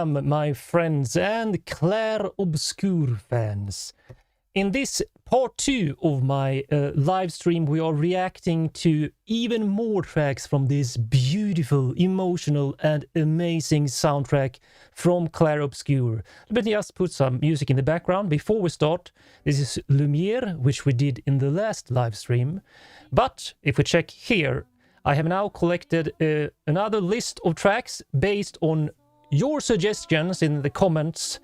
My friends and Clair Obscur fans. In this part 2 of my live stream, we are reacting to even more tracks from this beautiful, emotional and amazing soundtrack from Clair Obscur. Let me just put some music in the background before we start. This is Lumiere, which we did in the last live stream. But if we check here, I have now collected another list of tracks based on your suggestions in the comments,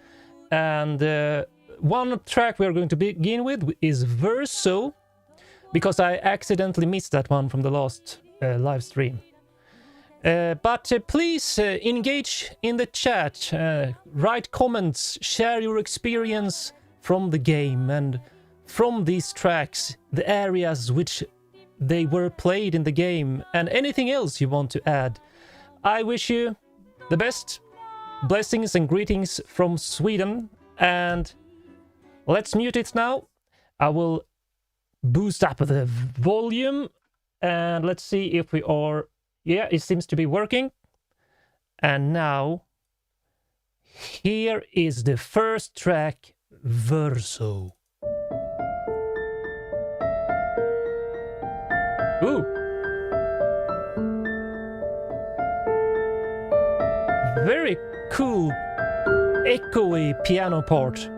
and one track we are going to begin with is Verso, because I accidentally missed that one from the last live stream. But please engage in the chat, write comments, share your experience from the game and from these tracks, the areas which they were played in the game, and anything else you want to add. I wish you the best. Blessings and greetings from Sweden, and let's mute it now. I will boost up the volume, and let's see if we are... Yeah, it seems to be working. And now, here is the first track, Verso. Ooh. Very cool, echoey piano part.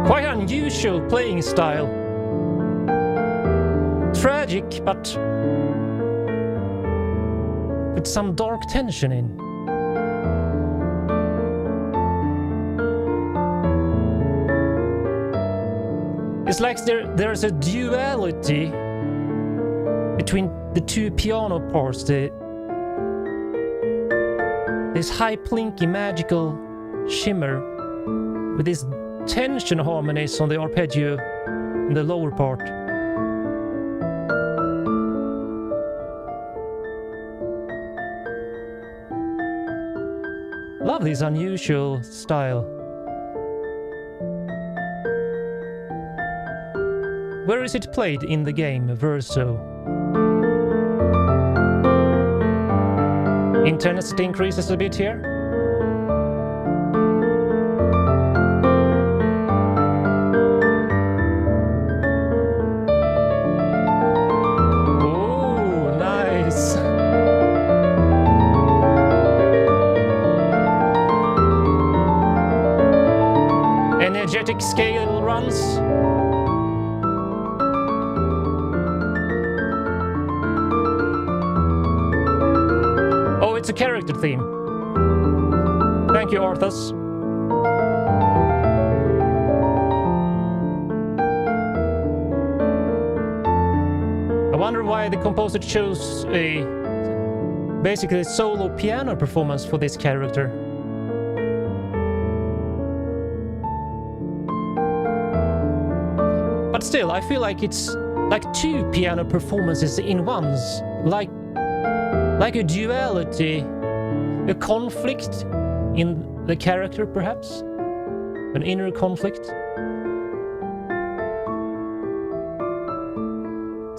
Quite unusual playing style. Tragic, but with some dark tension in. It's like there's a duality between the two piano parts. This high plinky magical shimmer with these tension harmonies on the arpeggio in the lower part. Love this unusual style. Where is it played in the game, Verso? Intensity increases a bit here. Oh, nice! Energetic scale runs. Oh, it's a character theme. Thank you, Arthas. I wonder why the composer chose basically a solo piano performance for this character. But still, I feel like it's like two piano performances in ones, like a duality, a conflict in the character, perhaps, an inner conflict.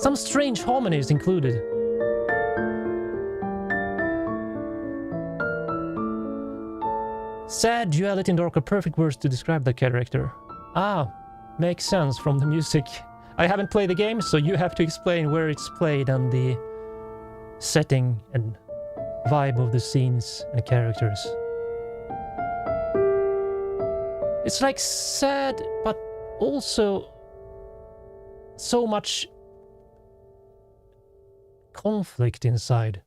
Some strange harmonies included. Sad, duality, and dark are perfect words to describe the character. Ah. Makes sense from the music. I haven't played the game, so you have to explain where it's played and the setting and vibe of the scenes and characters. It's like sad, but also so much conflict inside.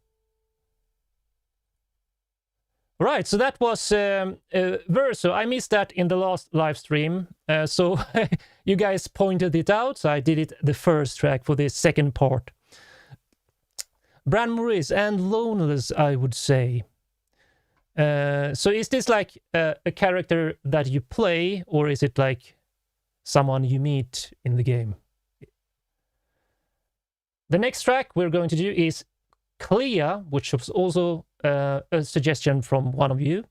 Right, so that was Verso. I missed that in the last live stream, so you guys pointed it out, so I did it the first track for the second part. Bran Maurice and Loneless, I would say. So is this like a character that you play, or is it like someone you meet in the game? The next track we're going to do is Clair, which was also a suggestion from one of you.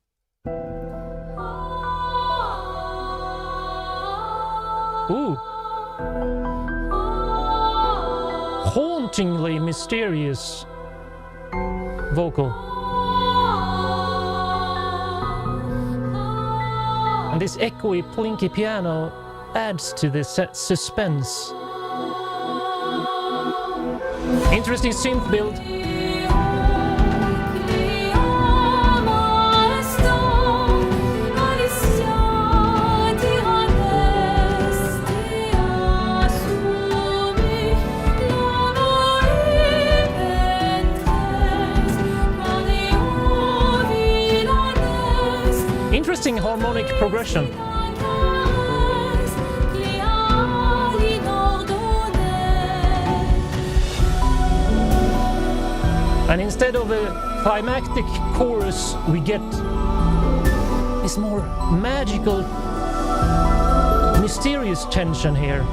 Ooh. Hauntingly mysterious vocal. And this echoey, plinky piano adds to the suspense. Interesting synth build. Interesting harmonic progression. And instead of a climactic chorus, we get this more magical, mysterious tension here.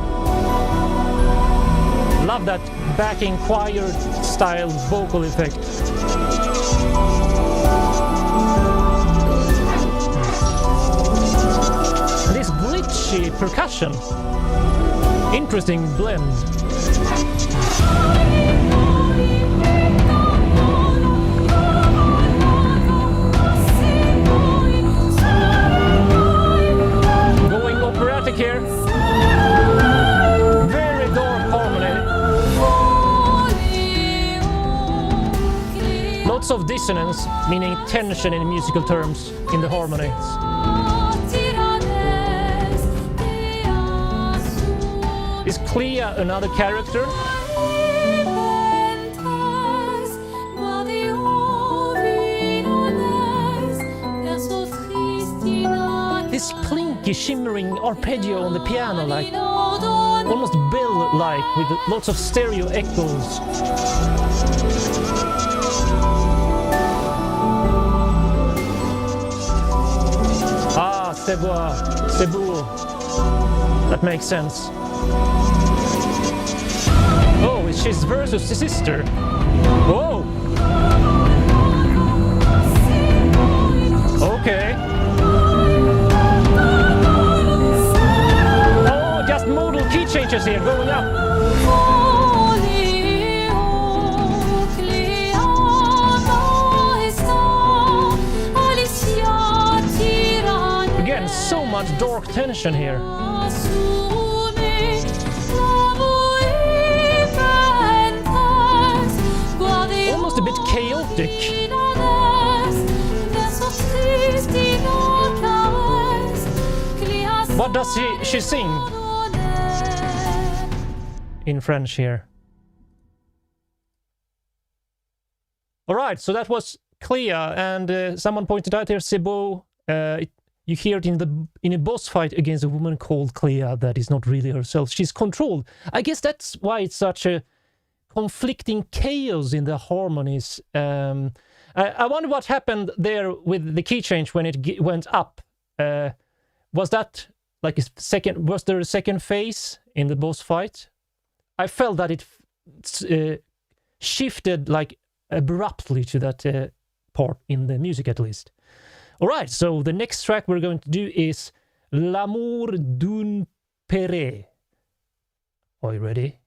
Love that backing choir style vocal effect. And this glitchy percussion. Interesting blend. Here. Very dark harmony. Lots of dissonance, meaning tension in musical terms, in the harmonies. Is Clair another character? This plinky, shimmering arpeggio on the piano, like almost bell-like, with lots of stereo echoes. Ah, Cebu. That makes sense. Oh, it's his versus his sister. Whoa! Okay. Modal key changes here, going up. Again, so much dark tension here. Almost a bit chaotic. What does she sing? In French here. All right, so that was Clair, and someone pointed out here, Cebu. You hear it in a boss fight against a woman called Clair that is not really herself. She's controlled. I guess that's why it's such a conflicting chaos in the harmonies. I wonder what happened there with the key change when it went up. Was that like a second? Was there a second phase in the boss fight? I felt that it shifted like abruptly to that part in the music, at least. All right, so the next track we're going to do is L'amour d'un père. Are you ready?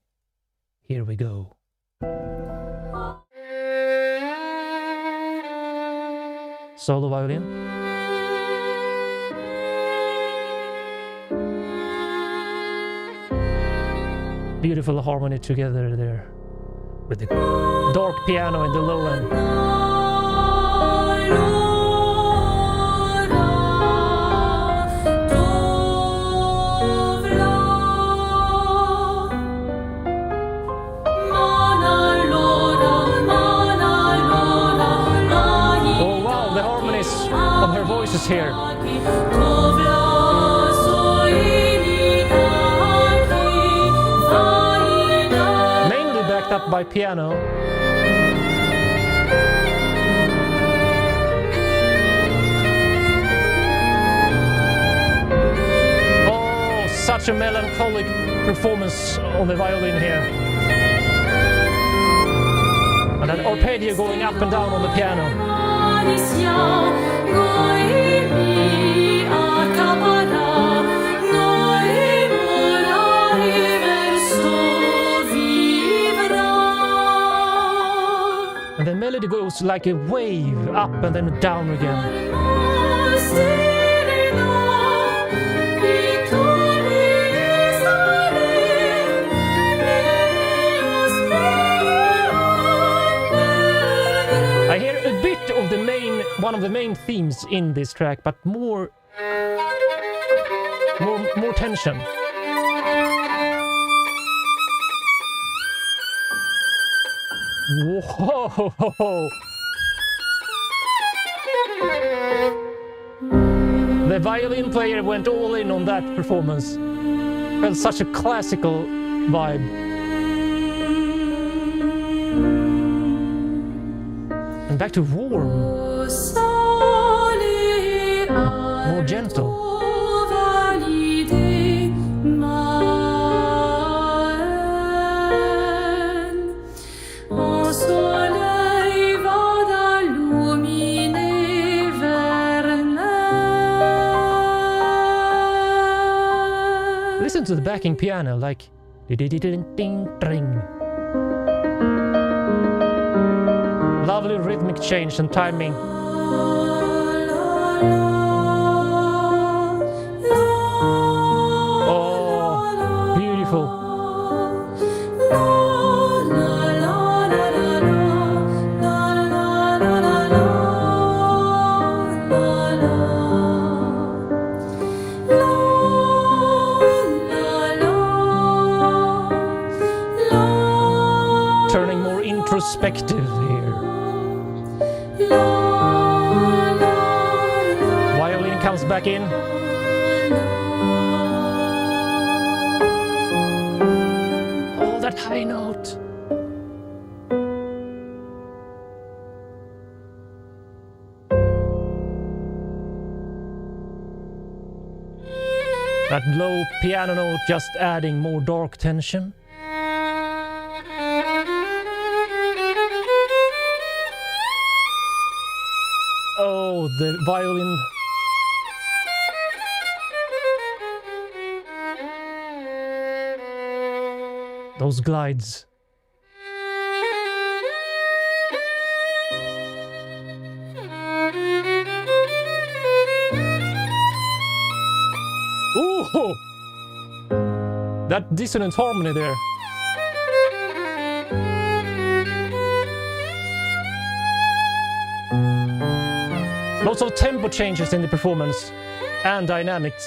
Here we go. Solo violin. Beautiful harmony together there with the dark piano in the low end. Oh wow, the harmonies of her voices here. Up by piano. Oh, such a melancholic performance on the violin here. And that arpeggio going up and down on the piano. And the melody goes like a wave up and then down again. I hear a bit of one of the main themes in this track, but more tension. Whoa! The violin player went all in on that performance. Felt such a classical vibe. And back to warm. More gentle. Listen to the backing piano, like ding-ding-ding-ding. Lovely rhythmic change and timing. Oh, beautiful. Turning more introspective here. Violin comes back in. Oh, that high note. That low piano note just adding more dark tension. Oh, the violin. Those glides. Ooh! That dissonant harmony there. Lots of tempo changes in the performance and dynamics.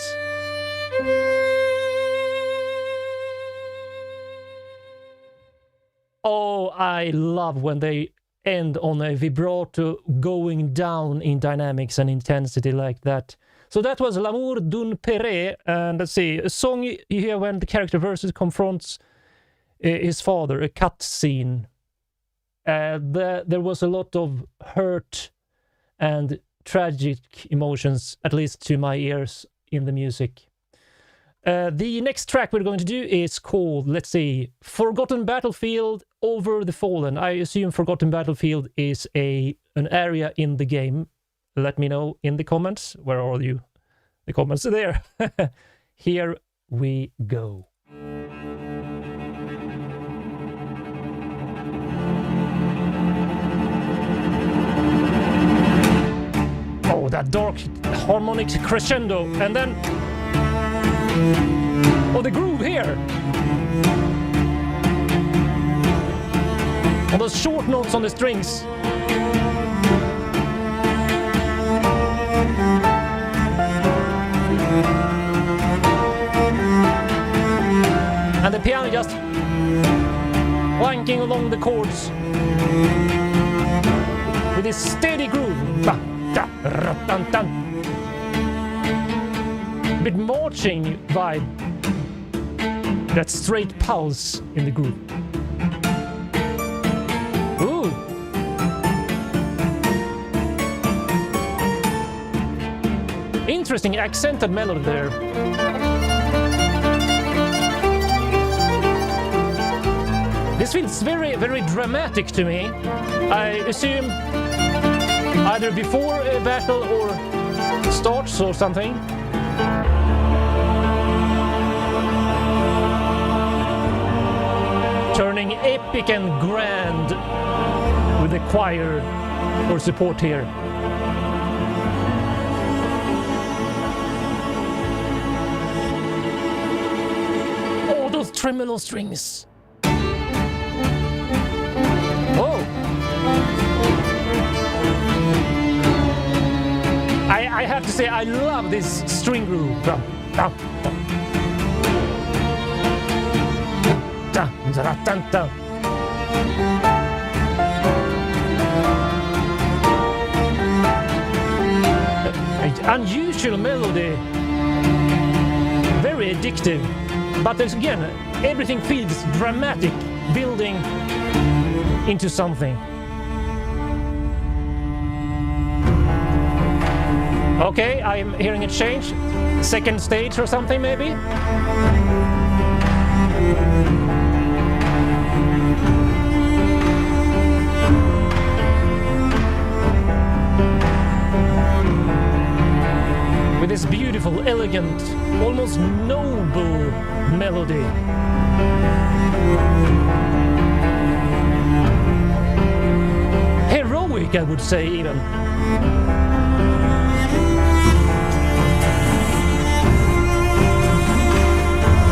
Oh, I love when they end on a vibrato going down in dynamics and intensity like that. So that was L'amour d'un père, and let's see, a song you hear when the character versus confronts his father, a cut scene. There was a lot of hurt and tragic emotions, at least to my ears, in the music. The next track we're going to do is called, let's see, Forgotten Battlefield, Over the Fallen. I assume Forgotten Battlefield is an area in the game. Let me know in the comments. Where are you? The comments are there. Here we go. Oh, that dark harmonic crescendo, and then oh, the groove here. And those short notes on the strings. And the piano just clanking along the chords with this steady groove. A bit marching vibe. That straight pulse in the groove. Ooh. Interesting accented melody there. This feels very, very dramatic to me. I assume either before a battle or starts or something. Turning epic and grand with the choir or support here. Oh, those tremolo strings. Oh. I have to say, I love this string groove. Dun, dun, dun. Dun, dun, dun, dun. Unusual melody, very addictive, but again, everything feels dramatic, building into something. Okay, I'm hearing a change. Second stage or something, maybe? With this beautiful, elegant, almost noble melody. Heroic, I would say, even.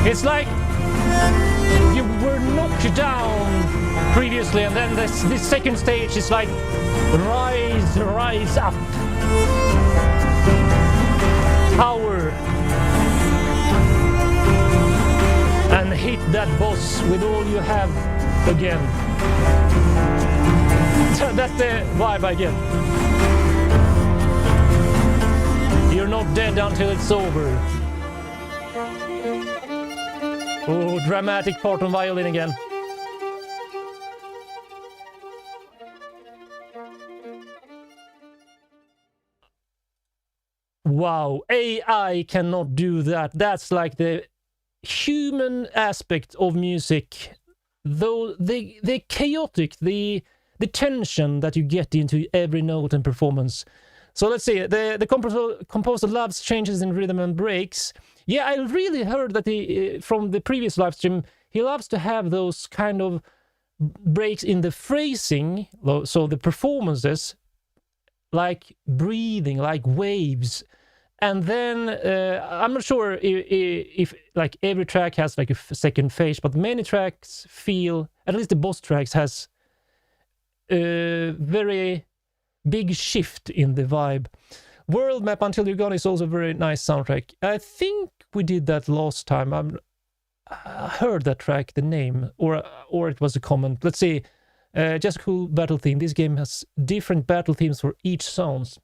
It's like you were knocked down previously, and then this second stage is like rise up. Tower. And hit that boss with all you have again. That's the vibe I get. You're not dead until it's over. Oh, dramatic part on violin again. Wow, AI cannot do that. That's like the human aspect of music. Though the chaotic, the tension that you get into every note and performance. So let's see, the composer loves changes in rhythm and breaks. Yeah, I really heard that from the previous live stream, he loves to have those kind of breaks in the phrasing, so the performances, like breathing, like waves. And then, I'm not sure if like every track has like a second phase, but many tracks feel, at least the boss tracks has a very big shift in the vibe. World Map Until You're Gone is also a very nice soundtrack. I think we did that last time. I heard that track, the name, or it was a comment. Let's see. Just a cool battle theme. This game has different battle themes for each sounds.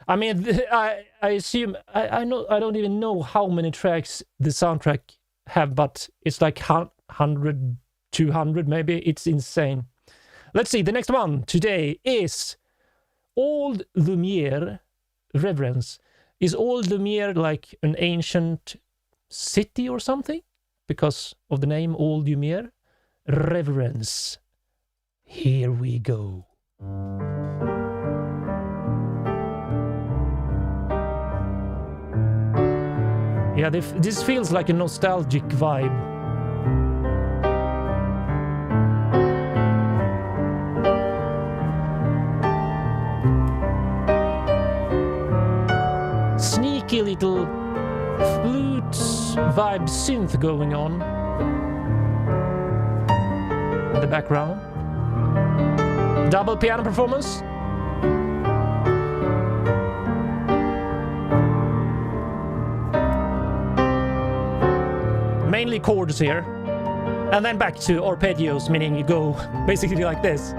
I mean, I assume I don't even know how many tracks the soundtrack have, but it's like 100, 200 maybe. It's insane. Let's see. The next one today is Old Lumiere. Reverence. Is Old Lumiere like an ancient city or something? Because of the name Old Lumiere? Reverence. Here we go. Yeah, this feels like a nostalgic vibe. Sneaky little flute vibe synth going on in the background. Double piano performance. Mainly chords here. And then back to arpeggios, meaning you go basically like this.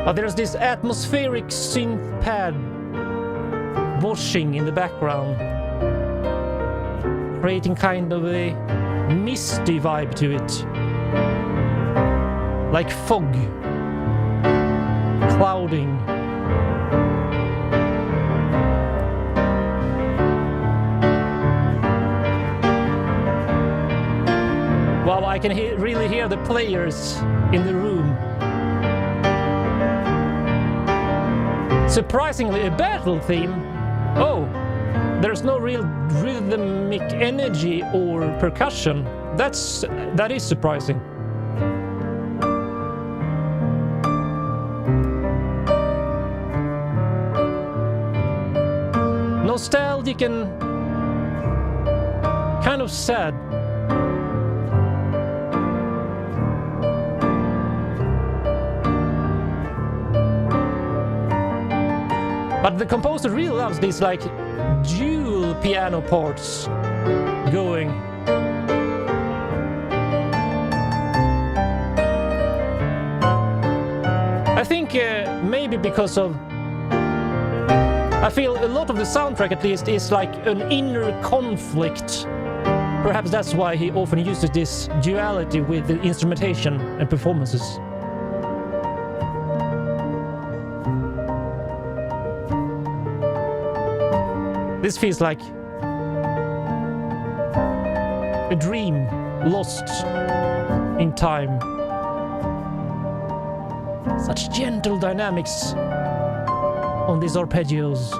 But there's this atmospheric synth pad washing in the background, creating kind of a misty vibe to it, like fog. clouding. Wow, I can really hear the players in the room. Surprisingly, a battle theme. Oh, there's no real rhythmic energy or percussion. That is surprising. Nostalgic and kind of sad. But the composer really loves these like dual piano parts going. I think maybe because of... I feel a lot of the soundtrack at least is like an inner conflict. Perhaps that's why he often uses this duality with the instrumentation and performances. This feels like a dream lost in time. Such gentle dynamics on these arpeggios.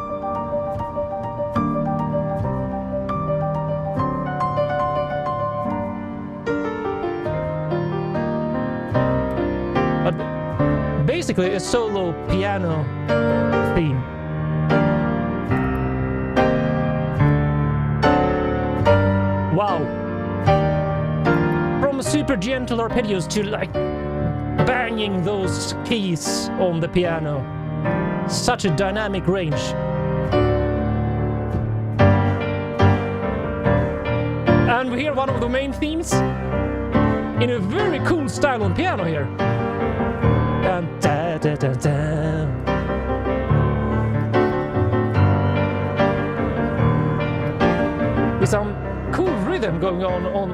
But basically a solo piano theme. Wow. From super gentle arpeggios to like banging those keys on the piano. Such a dynamic range. And we hear one of the main themes in a very cool style on piano here. And da da da da. With some cool rhythm going on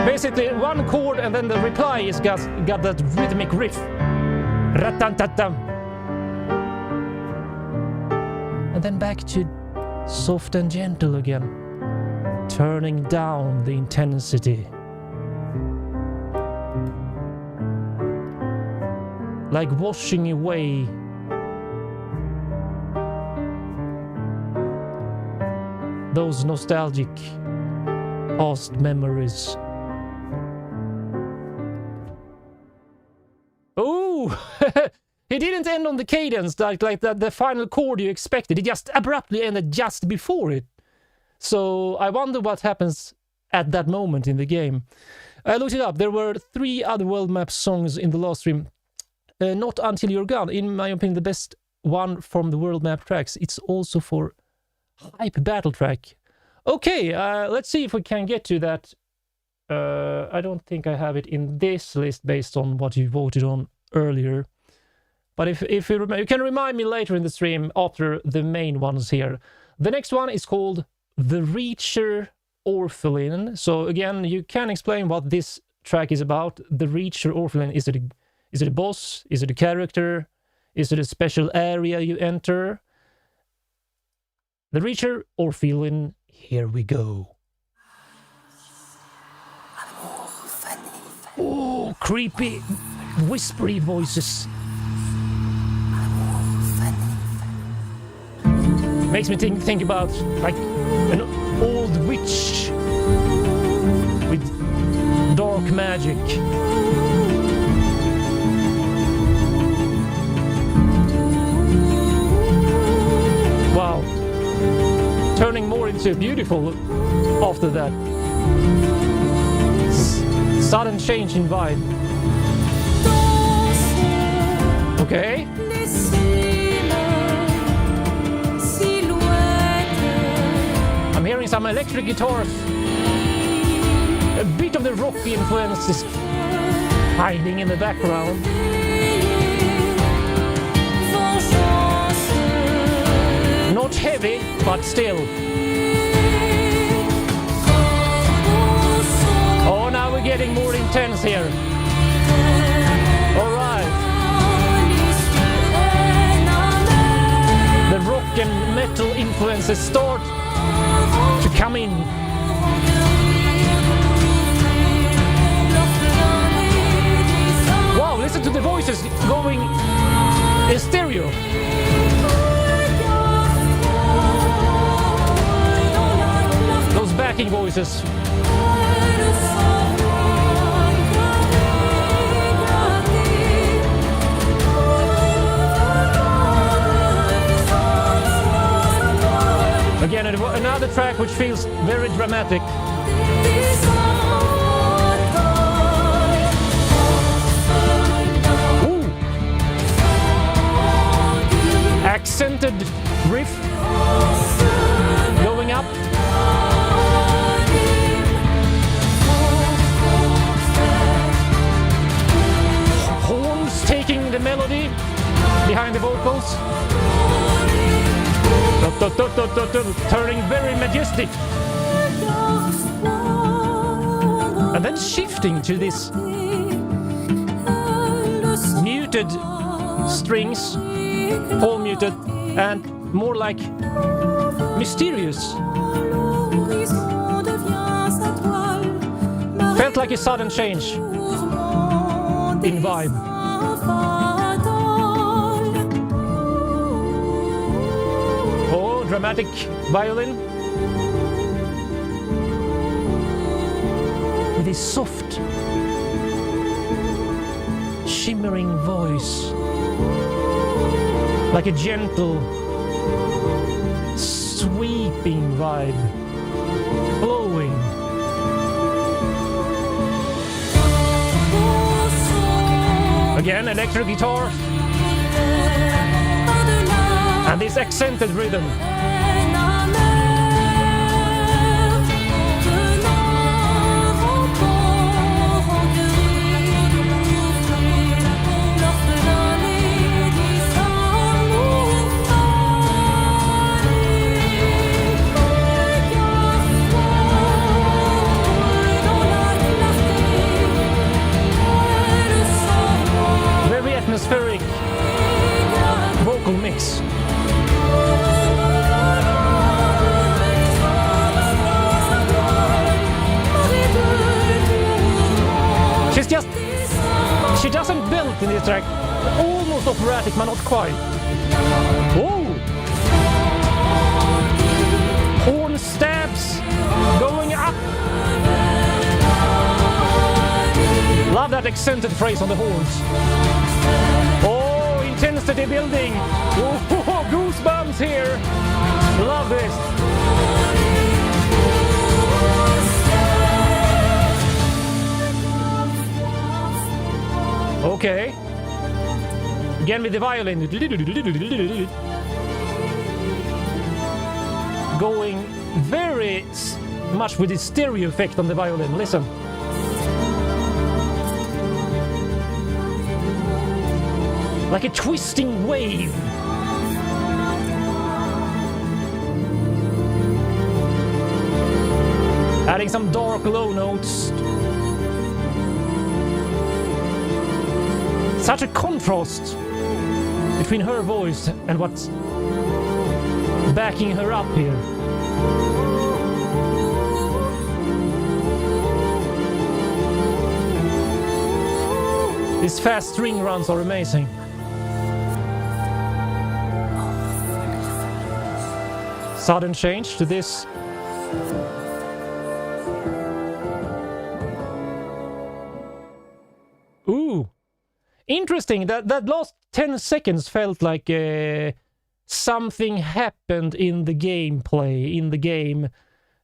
basically one chord and then the reply is got that rhythmic riff. Ratantatam. And then back to soft and gentle again, turning down the intensity. Like washing away those nostalgic past memories. Oh, he didn't end on the cadence like that, the final chord you expected. It just abruptly ended just before it. So I wonder what happens at that moment in the game. I looked it up. There were 3 other world map songs in the last stream. Not Until You're Gone, in my opinion, the best one from the world map tracks. It's also for Hype Battle Track. Okay, let's see if we can get to that. I don't think I have it in this list based on what you voted on earlier. But if you can remind me later in the stream after the main ones here. The next one is called The Reacher Orphelin. So again, you can explain what this track is about. The Reacher Orphelin, is it a boss? Is it a character? Is it a special area you enter? The Reacher Orphelin, here we go. Oh, creepy, whispery voices. Makes me think about like an old witch with dark magic. Wow. Turning more into beautiful after that. Sudden change in vibe. Okay. I'm hearing some electric guitars. A bit of the rocky influence is hiding in the background. Not heavy, but still. Oh, now we're getting more intense here. All right. metal influences start to come in. Wow, listen to the voices going in stereo. Those backing voices. Again, another track which feels very dramatic. Ooh. Accented riff going up. Horns taking the melody behind the vocals. Turning very majestic. And then shifting to this muted strings, all muted, and more like mysterious. Felt like a sudden change in vibe. Dramatic violin with his soft, shimmering voice, like a gentle, sweeping vibe, flowing. Again, electric guitar and this accented rhythm. Very atmospheric vocal mix. She doesn't build in this track. Almost operatic, but not quite. Whoa! Horn stabs going up. Love that accented phrase on the horns. Oh, intensity building. Oh, goosebumps here. Love this. Okay. Again with the violin. Going very much with the stereo effect on the violin. Listen. Like a twisting wave. Adding some dark low notes. Such a contrast between her voice and what's backing her up here. These fast string runs are amazing. Sudden change to this. Ooh. Interesting, that last 10 seconds felt like something happened in the gameplay, in the game.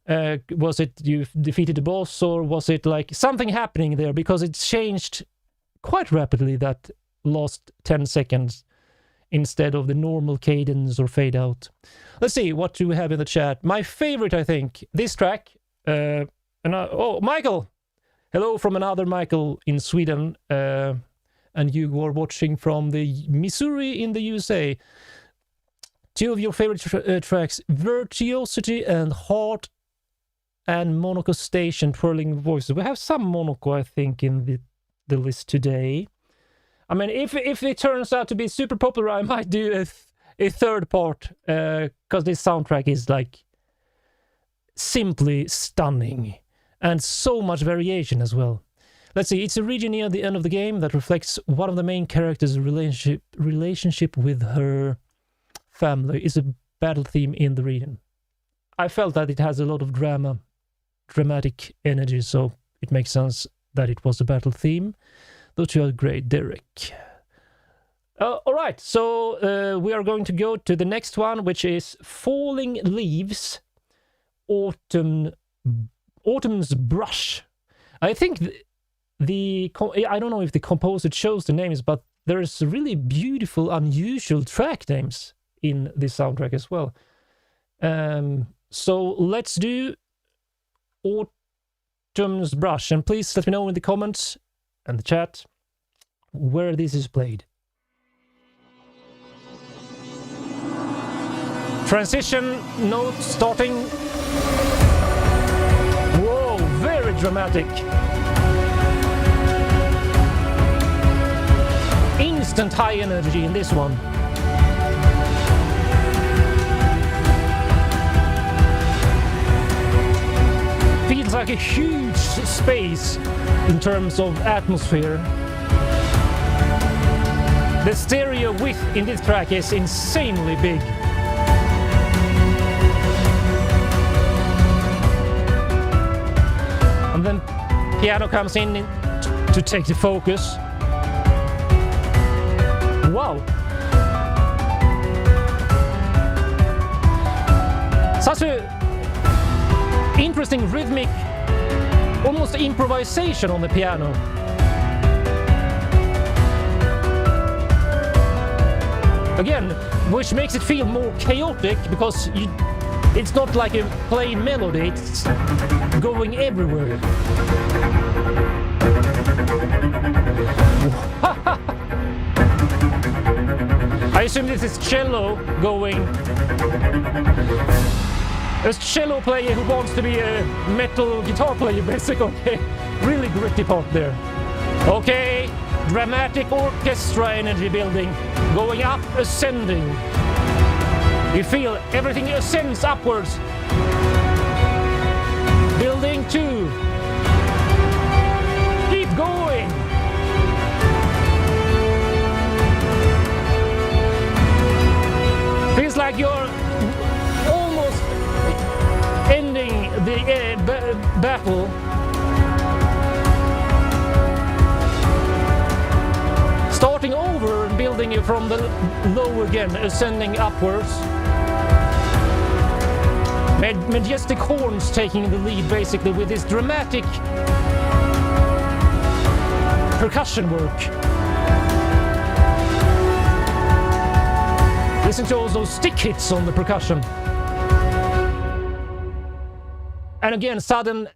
Was it you defeated the boss, or was it like something happening there? Because it changed quite rapidly, that last 10 seconds, instead of the normal cadence or fade out. Let's see, what do we have in the chat? My favorite, I think, this track. Oh, Michael! Hello from another Michael in Sweden. And you are watching from the Missouri in the USA. Two of your favorite tracks, Virtuosity and Heart, and Monaco Station, Twirling Voices. We have some Monaco, I think, in the list today. I mean, if it turns out to be super popular, I might do a third part, because this soundtrack is like simply stunning and so much variation as well. Let's see, it's a region near the end of the game that reflects one of the main characters' relationship with her family. Is a battle theme in the region. I felt that it has a lot of dramatic energy, so it makes sense that it was a battle theme. Those you are great, Derek. Alright, so we are going to go to the next one, which is Falling Leaves, Autumn's Brush. I think I don't know if the composer chose the names, but there's really beautiful, unusual track names in this soundtrack as well. So let's do Autumn's Brush, and please let me know in the comments and the chat where this is played. Transition note starting. Whoa, very dramatic. Instant high energy in this one. Feels like a huge space in terms of atmosphere. The stereo width in this track is insanely big. And then piano comes in to take the focus. Wow! Such a interesting rhythmic, almost improvisation on the piano. Again, which makes it feel more chaotic because it's not like a plain melody, it's going everywhere. I assume this is cello going. A cello player who wants to be a metal guitar player, basically. Really gritty part there. Okay, dramatic orchestra energy building, going up, ascending. You feel everything ascends upwards. Building 2. Keep going. Feels like you're almost ending the battle. Starting over and building it from the low again, ascending upwards. Majestic horns taking the lead basically with this dramatic percussion work. Listen to all those stick hits on the percussion. And again, sudden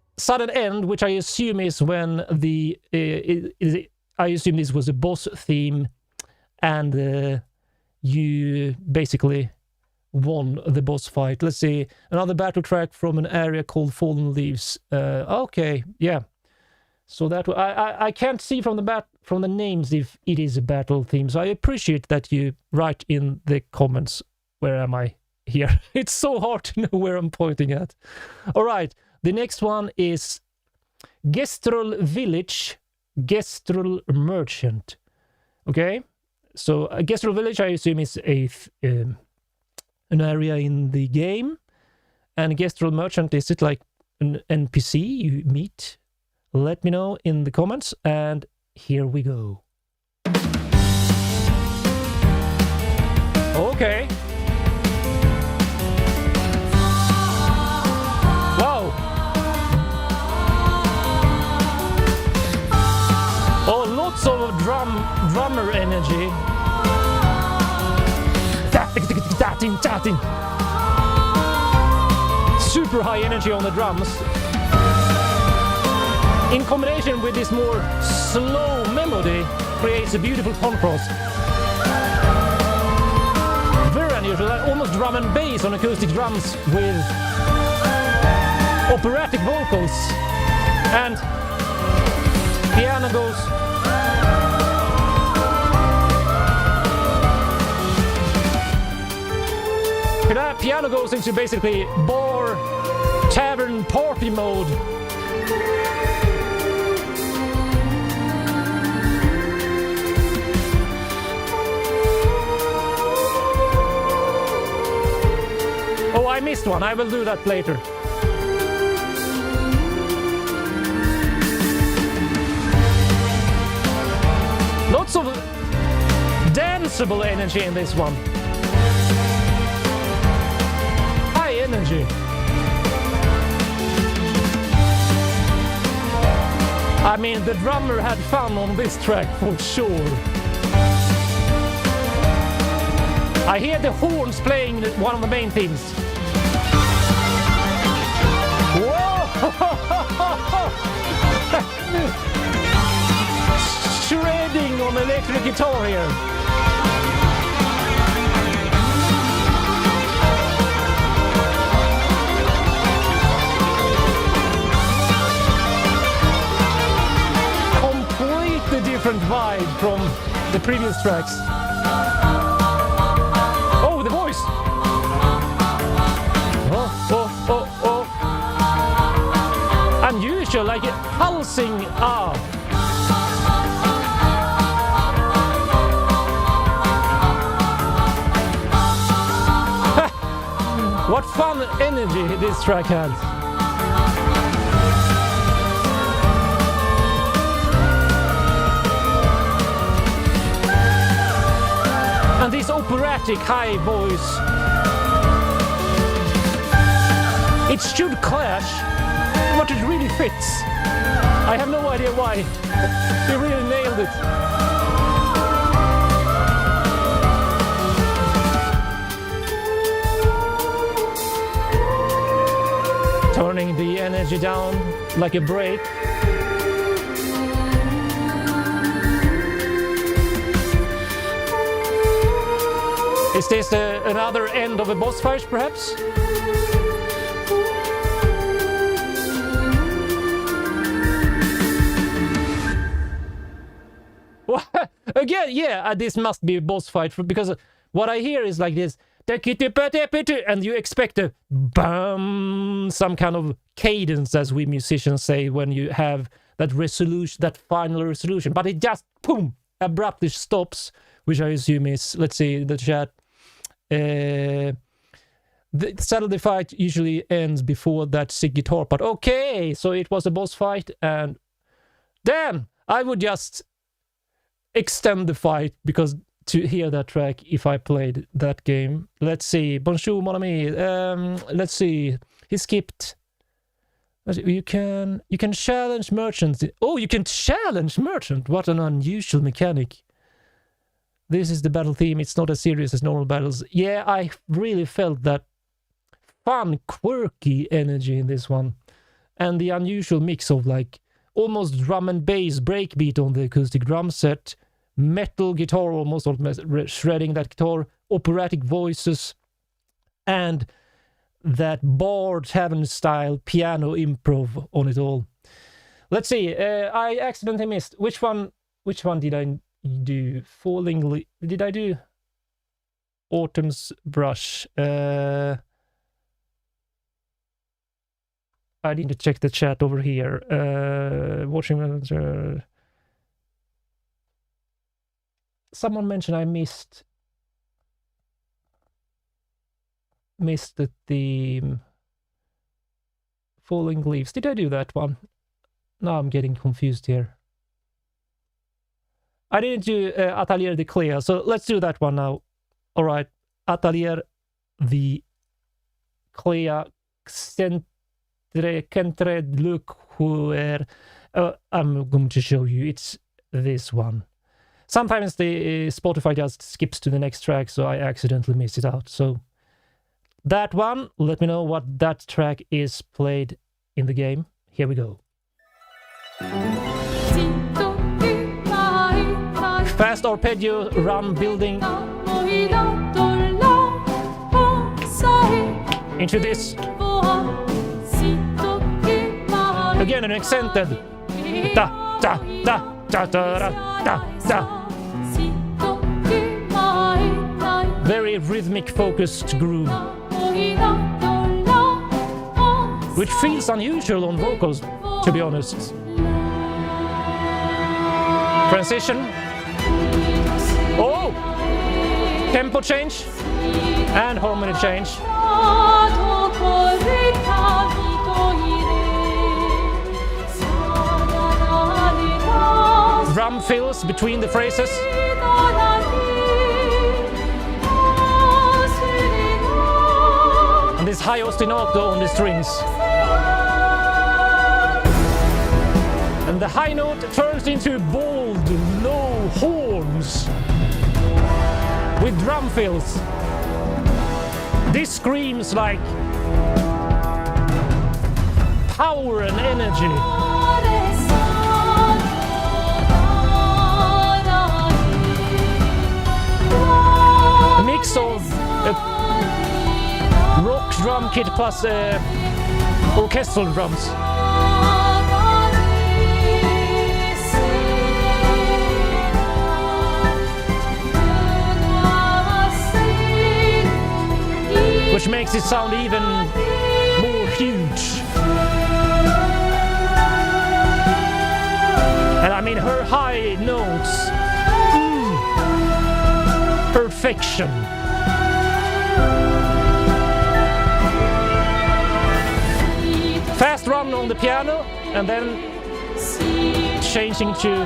end, which I assume is when I assume this was a boss theme, and you basically won the boss fight. Let's see, another battle track from an area called Fallen Leaves. Okay, yeah. So that I can't see from the names if it is a battle theme. So I appreciate that you write in the comments. Where am I here? It's so hard to know where I'm pointing at. All right, the next one is Gestrel Village, Gestrel Merchant. Okay, so Gestrel Village, I assume, is an area in the game, and Gestrel Merchant, is it like an NPC you meet? Let me know in the comments, and here we go. Okay. Wow. Oh, lots of drummer energy. Super high energy on the drums. In combination with this more slow melody, creates a beautiful contrast. Very unusual, almost drum and bass on acoustic drums with operatic vocals. And piano goes. Piano goes into basically bar, tavern, party mode. Oh, I missed one. I will do that later. Lots of danceable energy in this one. High energy. I mean, the drummer had fun on this track for sure. I hear the horns playing one of the main themes. Whoa! Shredding on electric guitar here. Completely different vibe from the previous tracks. Oh, the voice! Oh. Unusual, like a pulsing up. What fun energy this track has. And this operatic high voice. It should clash, but it really fits. I have no idea why. You really nailed it. Turning the energy down like a brake. Is this another end of a boss fight, perhaps? Again, yeah, this must be a boss fight because what I hear is like this. And you expect a bum, some kind of cadence, as we musicians say, when you have that resolution, that final resolution. But it just, boom, abruptly stops, which I assume is, let's see, the chat. The Saturday fight usually ends before that sick guitar part. Okay, so it was a boss fight, and damn, I would just extend the fight because to hear that track if I played that game. Let's see. Bonjour, mon ami. Let's see. He skipped. You can challenge merchants. Oh, you can challenge merchant. What an unusual mechanic. This is the battle theme. It's not as serious as normal battles. Yeah, I really felt that fun, quirky energy in this one. And the unusual mix of like almost drum and bass breakbeat on the acoustic drum set, metal guitar, almost shredding that guitar, operatic voices, and that bar tavern style piano improv on it all. Let's see. I accidentally missed which one did I do? Did I do Autumn's Brush? I need to check the chat over here. Watching someone mentioned I missed the theme. Falling Leaves. Did I do that one? Now I'm getting confused here. I didn't do Atelier de Clair, so let's do that one now. All right, Atelier the Clair Centred look where I'm going to show you. It's this one. Sometimes the Spotify just skips to the next track, so I accidentally miss it out. So that one, let me know what that track is played in the game. Here we go. Fast arpeggio, run building into this. Again, an accented da da da da da da da. Very rhythmic focused groove. which feels unusual on vocals, to be honest. Transition. Oh! Tempo change and harmony change. Drum fills between the phrases. And this high ostinato on the strings. And the high note turns into bold, low horns with drum fills. This screams like power and energy. A mix of rock drum kit plus orchestral drums. Which makes it sound even more huge. And I mean her high notes. Perfection. Fast run on the piano and then changing to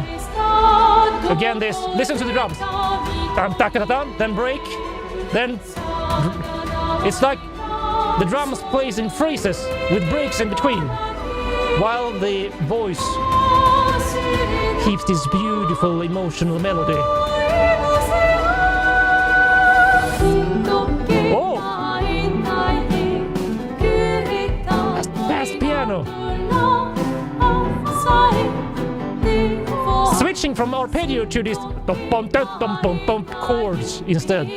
again this. Listen to the drums. Then break. Then it's like the drums plays in phrases with breaks in between, while the voice keeps this beautiful emotional melody. Oh! Fast piano. Switching from arpeggio to this chords instead.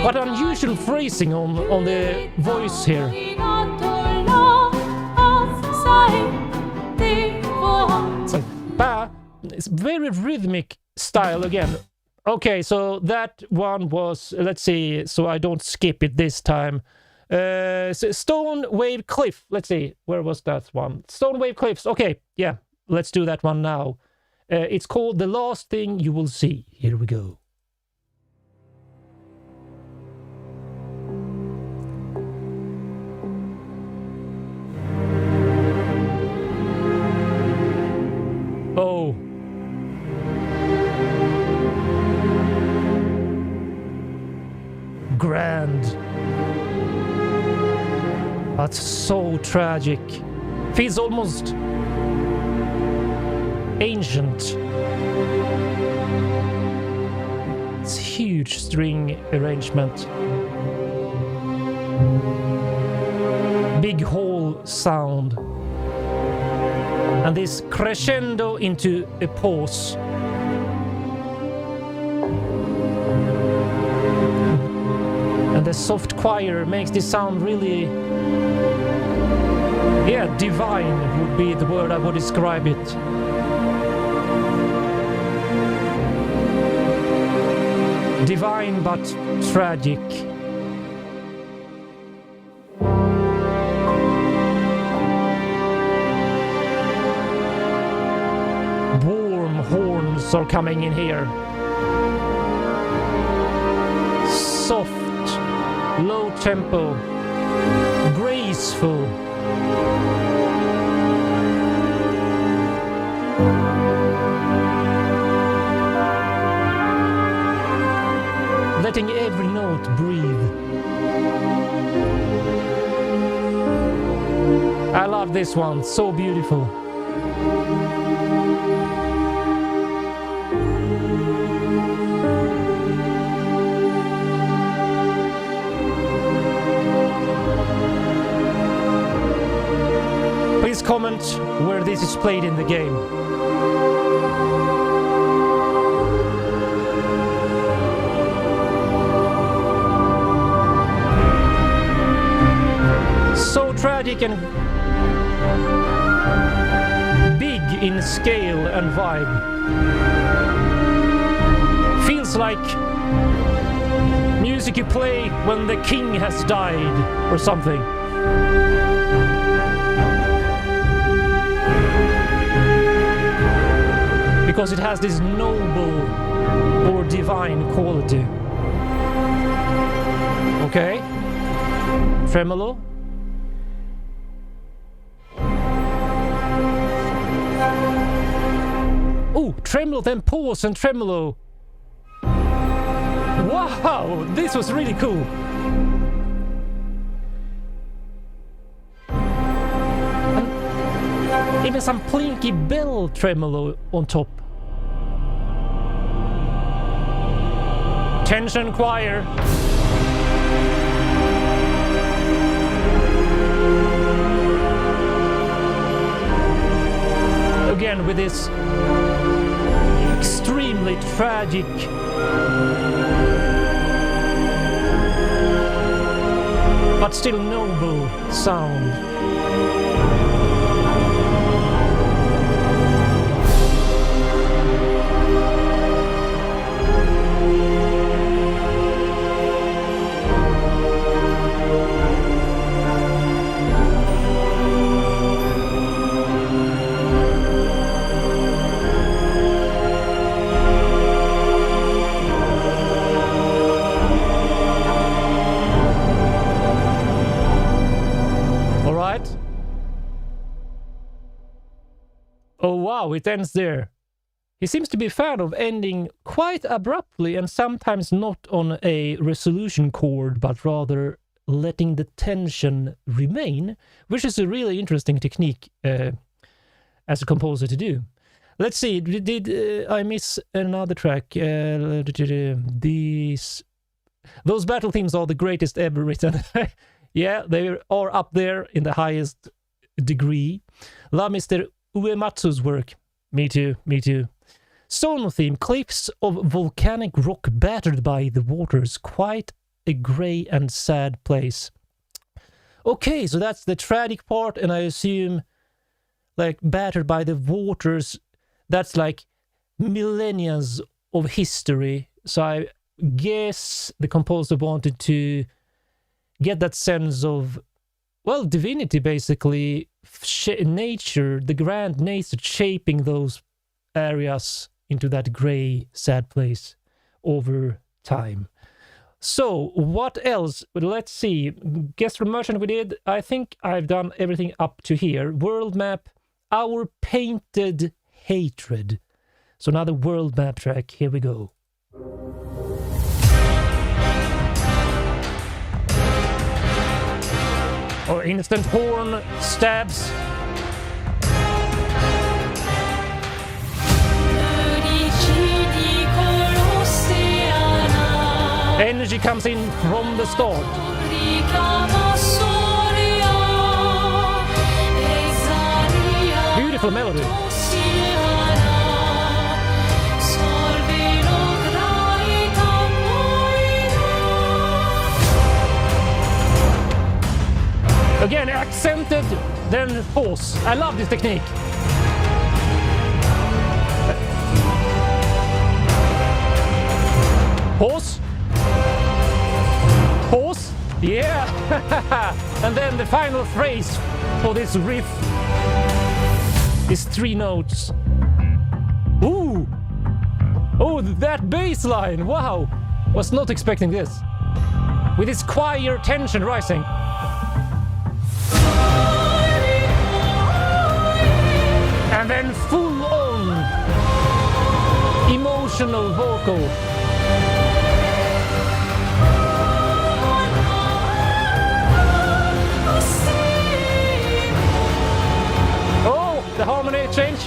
What unusual phrasing on the voice here. It's like ba. It's very rhythmic style again. Okay, so that one was, let's see, so I don't skip it this time. Stone Wave Cliff. Let's see, where was that one? Stone Wave Cliffs. Okay, yeah, let's do that one now. It's called The Last Thing You Will See. Here we go. Oh. Grand. That's so tragic. Feels almost ancient. It's huge string arrangement. Big hall sound. And this crescendo into a pause. And the soft choir makes this sound really... yeah, divine would be the word I would describe it. Divine but tragic. Warm horns are coming in here. Soft, low tempo, graceful. Letting every note breathe. I love this one, so beautiful. Please comment where this is played in the game. So tragic and big in scale and vibe. Feels It's like music you play when the king has died or something. Because it has this noble or divine quality. Okay. Tremolo. Oh, tremolo, then pause and tremolo. Wow, this was really cool. And even some plinky bell tremolo on top. Tension choir. Again with this extremely tragic but still noble sound. Oh wow, it ends there. He seems to be a fan of ending quite abruptly and sometimes not on a resolution chord, but rather letting the tension remain, which is a really interesting technique as a composer to do. Let's see, did I miss another track? Those battle themes are the greatest ever written. Yeah, they are up there in the highest degree. Love Mr. Uematsu's work. Me too, me too. Sono theme, cliffs of volcanic rock battered by the waters. Quite a grey and sad place. Okay, so that's the tragic part, and I assume, like, battered by the waters, that's like millennia of history. So I guess the composer wanted to get that sense of, well, divinity, basically, nature, the grand nature shaping those areas into that grey, sad place over time. So, what else? Let's see. Guest from Merchant we did. I think I've done everything up to here. World map, Our Painted Hatred. So another world map track. Here we go. Or instant horn stabs. Energy comes in from the start. Beautiful melody. Again, accented, then pause. I love this technique. Pause. Pause. Yeah. And then the final phrase for this riff is 3 notes. Ooh. Oh, that bass line. Wow. Was not expecting this. With this choir tension rising. And then full-on emotional vocal. Oh, the harmony change.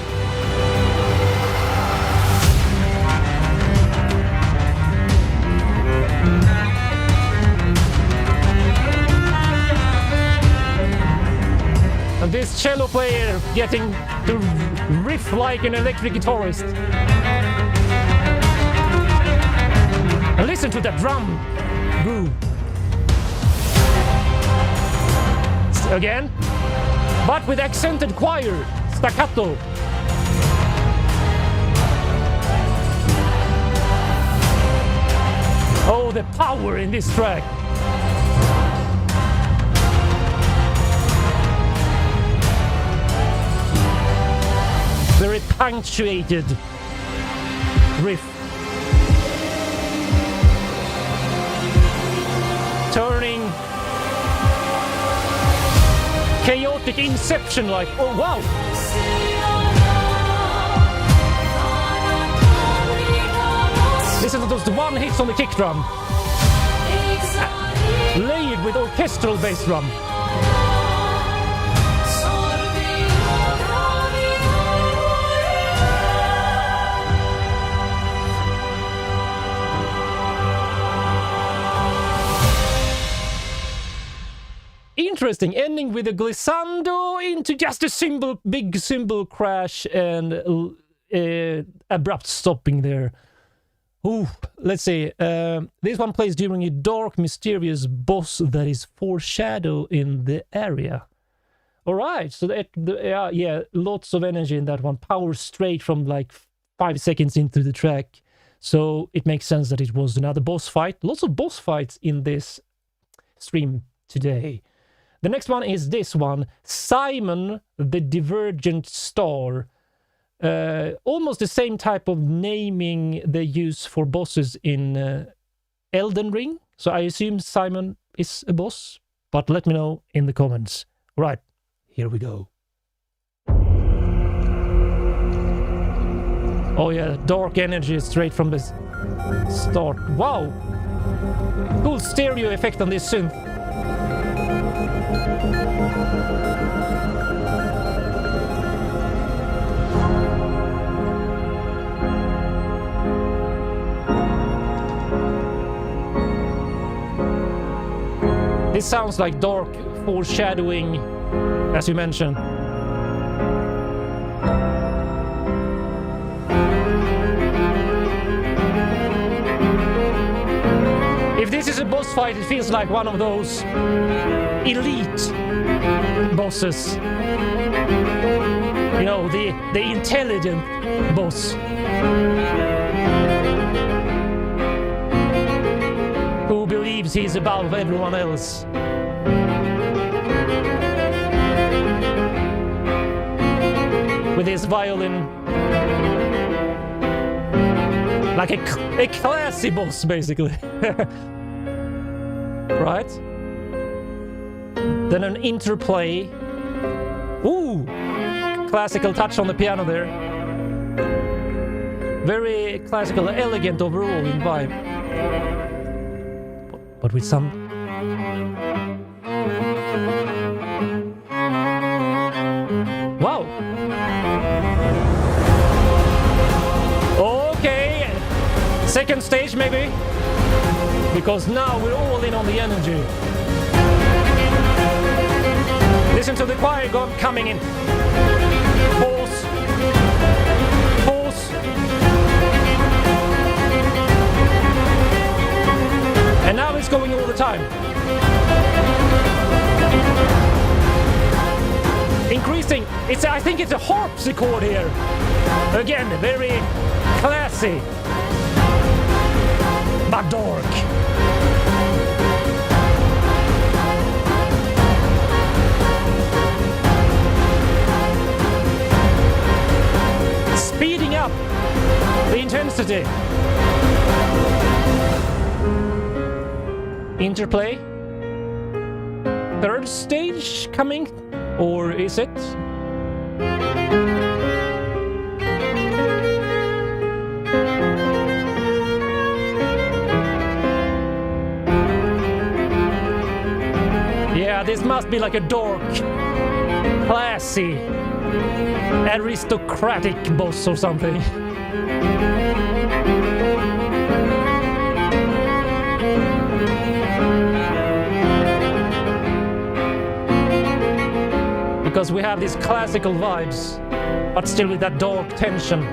And this cello player getting to riff like an electric guitarist. And listen to that drum groove. Again, but with accented choir, staccato. the power in this track. Very punctuated riff. Turning chaotic Inception like, oh wow! Listen to those one hits on the kick drum. Layered with orchestral bass drum. Interesting, ending with a glissando into just a big cymbal crash and abrupt stopping there. Ooh, let's see. This one plays during a dark, mysterious boss that is foreshadow in the area. All right, so yeah, lots of energy in that one. Power straight from like 5 seconds into the track. So it makes sense that it was another boss fight. Lots of boss fights in this stream today. The next one is this one, Simon the Divergent Star. Almost the same type of naming they use for bosses in Elden Ring. So I assume Simon is a boss, but let me know in the comments. All right, here we go. Oh yeah, dark energy straight from the start. Wow! Cool stereo effect on this synth. This sounds like dark foreshadowing, as you mentioned. If this is a boss fight, it feels like one of those elite bosses. You know, the intelligent boss. Who believes he's above everyone else. With his violin. Like a classy boss, basically. Right? Then an interplay. Ooh! Classical touch on the piano there. Very classical, elegant overall in vibe. But with some... Wow! Okay! Second stage maybe? Because now we're all in on the energy. Listen to the choir coming in. Pause. Pause. And now it's going all the time. Increasing. I think it's a harpsichord here. Again, very classy. But dark. Speeding up the intensity. Interplay. Third stage coming? Or is it? Yeah, this must be like a dark, classy, aristocratic boss or something. Because we have these classical vibes, but still with that dark tension.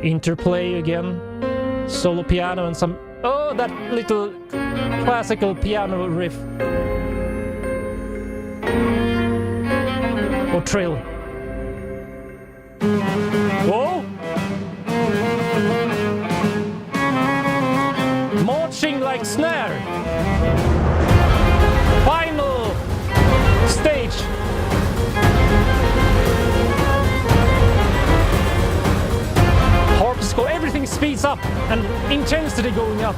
Interplay again, solo piano and some Oh, that little classical piano riff. Or trill. Whoa! Marching like snare. Final stage. Harpsichord, everything speeds up and intensity going up.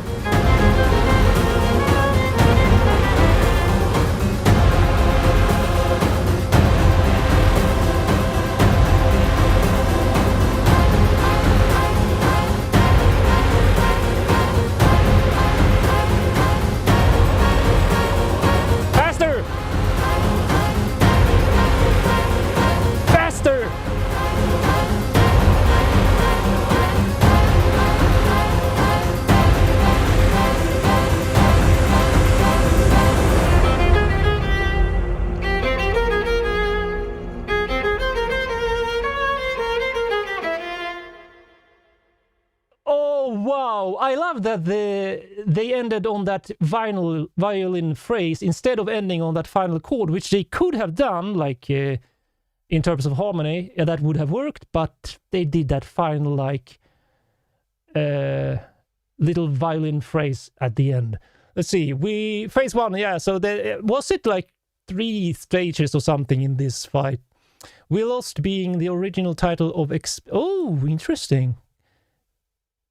I love that they ended on that violin phrase instead of ending on that final chord, which they could have done, like in terms of harmony, that would have worked, but they did that final, like, little violin phrase at the end. Let's see, phase one, yeah, so was it like 3 stages or something in this fight? We lost being the original title of oh, interesting.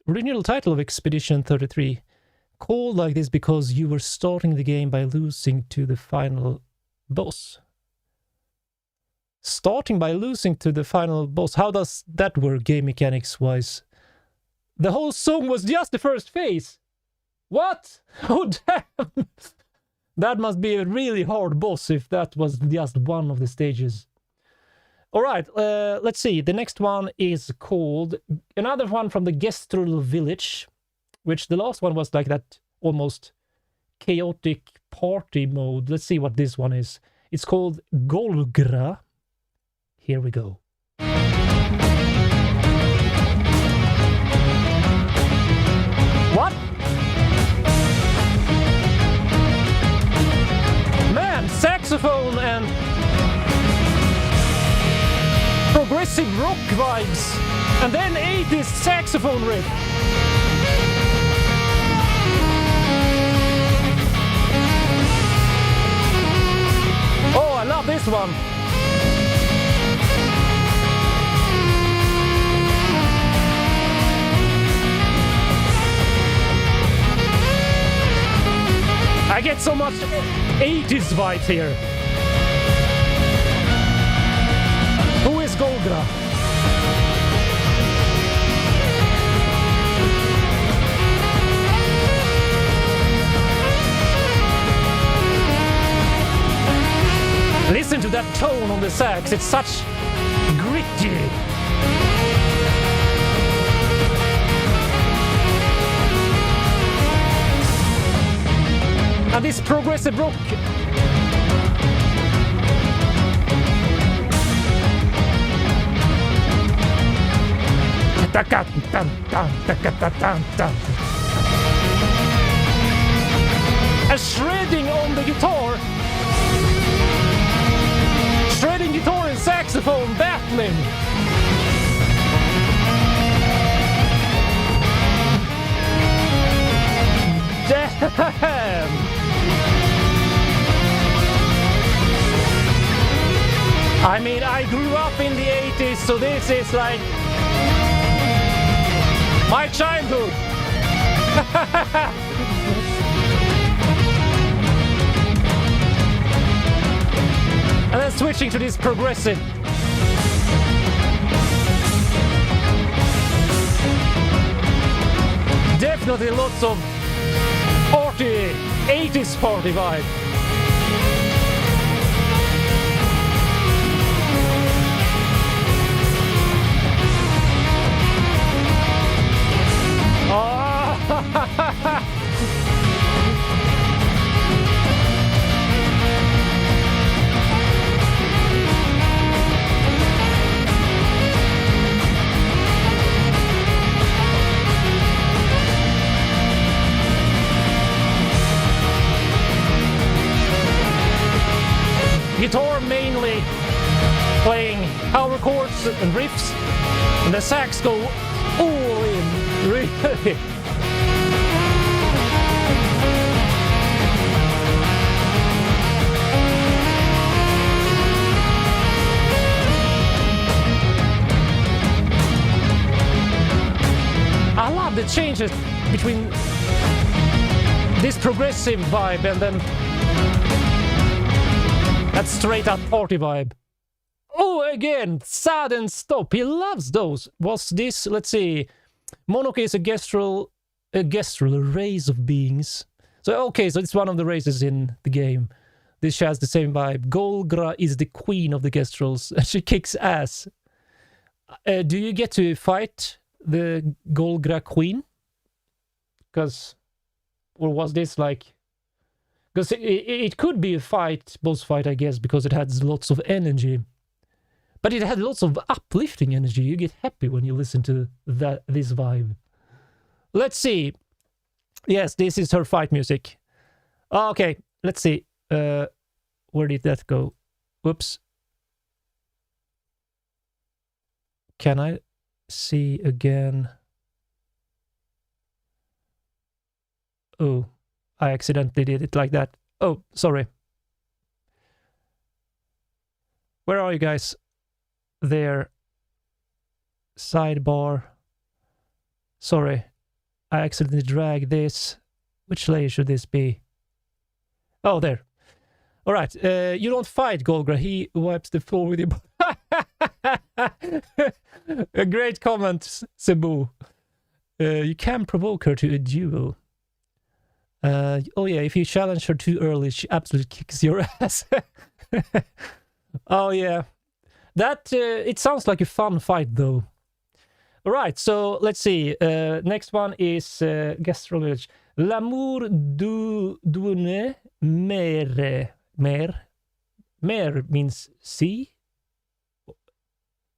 Original title of Expedition 33, called like this because you were starting the game by losing to the final boss. Starting by losing to the final boss, how does that work game mechanics wise? The whole song was just the first phase. What? Oh damn! That must be a really hard boss if that was just one of the stages. Alright, let's see. The next one is called... Another one from the Gestrel village, which the last one was like that almost chaotic party mode. Let's see what this one is. It's called Golgra. Here we go. What? Man, saxophone and... progressive rock vibes, and then 80s saxophone riff. Oh, I love this one. I get so much 80s vibes here. Who is Golgra? Listen to that tone on the sax, it's such gritty. And this progressive rock. A shredding on the guitar. Shredding guitar and saxophone battling. Damn. I mean, I grew up in the 80s, so this is like my childhood. And then switching to this progressive. Definitely lots of party, 80s party vibe. guitar mainly playing power chords and riffs, and the sax go all in, really. I love the changes between this progressive vibe and then that straight up party vibe. Oh, again, sudden stop. He loves those. Was this, let's see, Monarchy is a gestural race of beings. So, okay, so it's one of the races in the game. This has the same vibe. Golgra is the queen of the gestrals, and she kicks ass. Do you get to fight the Golgra queen? Because, or was this like... Because it could be a fight, boss fight, I guess, because it has lots of energy. But it had lots of uplifting energy. You get happy when you listen to this vibe. Let's see. Yes, this is her fight music. Okay, let's see. Where did that go? Whoops. Can I see again? Oh, I accidentally did it like that. Oh, sorry. Where are you guys? There. Sidebar. Sorry. I accidentally dragged this. Which layer should this be? Oh, there. All right. You don't fight Golgra. He wipes the floor with your... A great comment, Cebu. You can provoke her to a duel. Oh yeah, if you challenge her too early, she absolutely kicks your ass. Oh yeah. That, it sounds like a fun fight though. Alright, so let's see. Next one is Gastro Village. L'amour d'une mer. Mer means sea?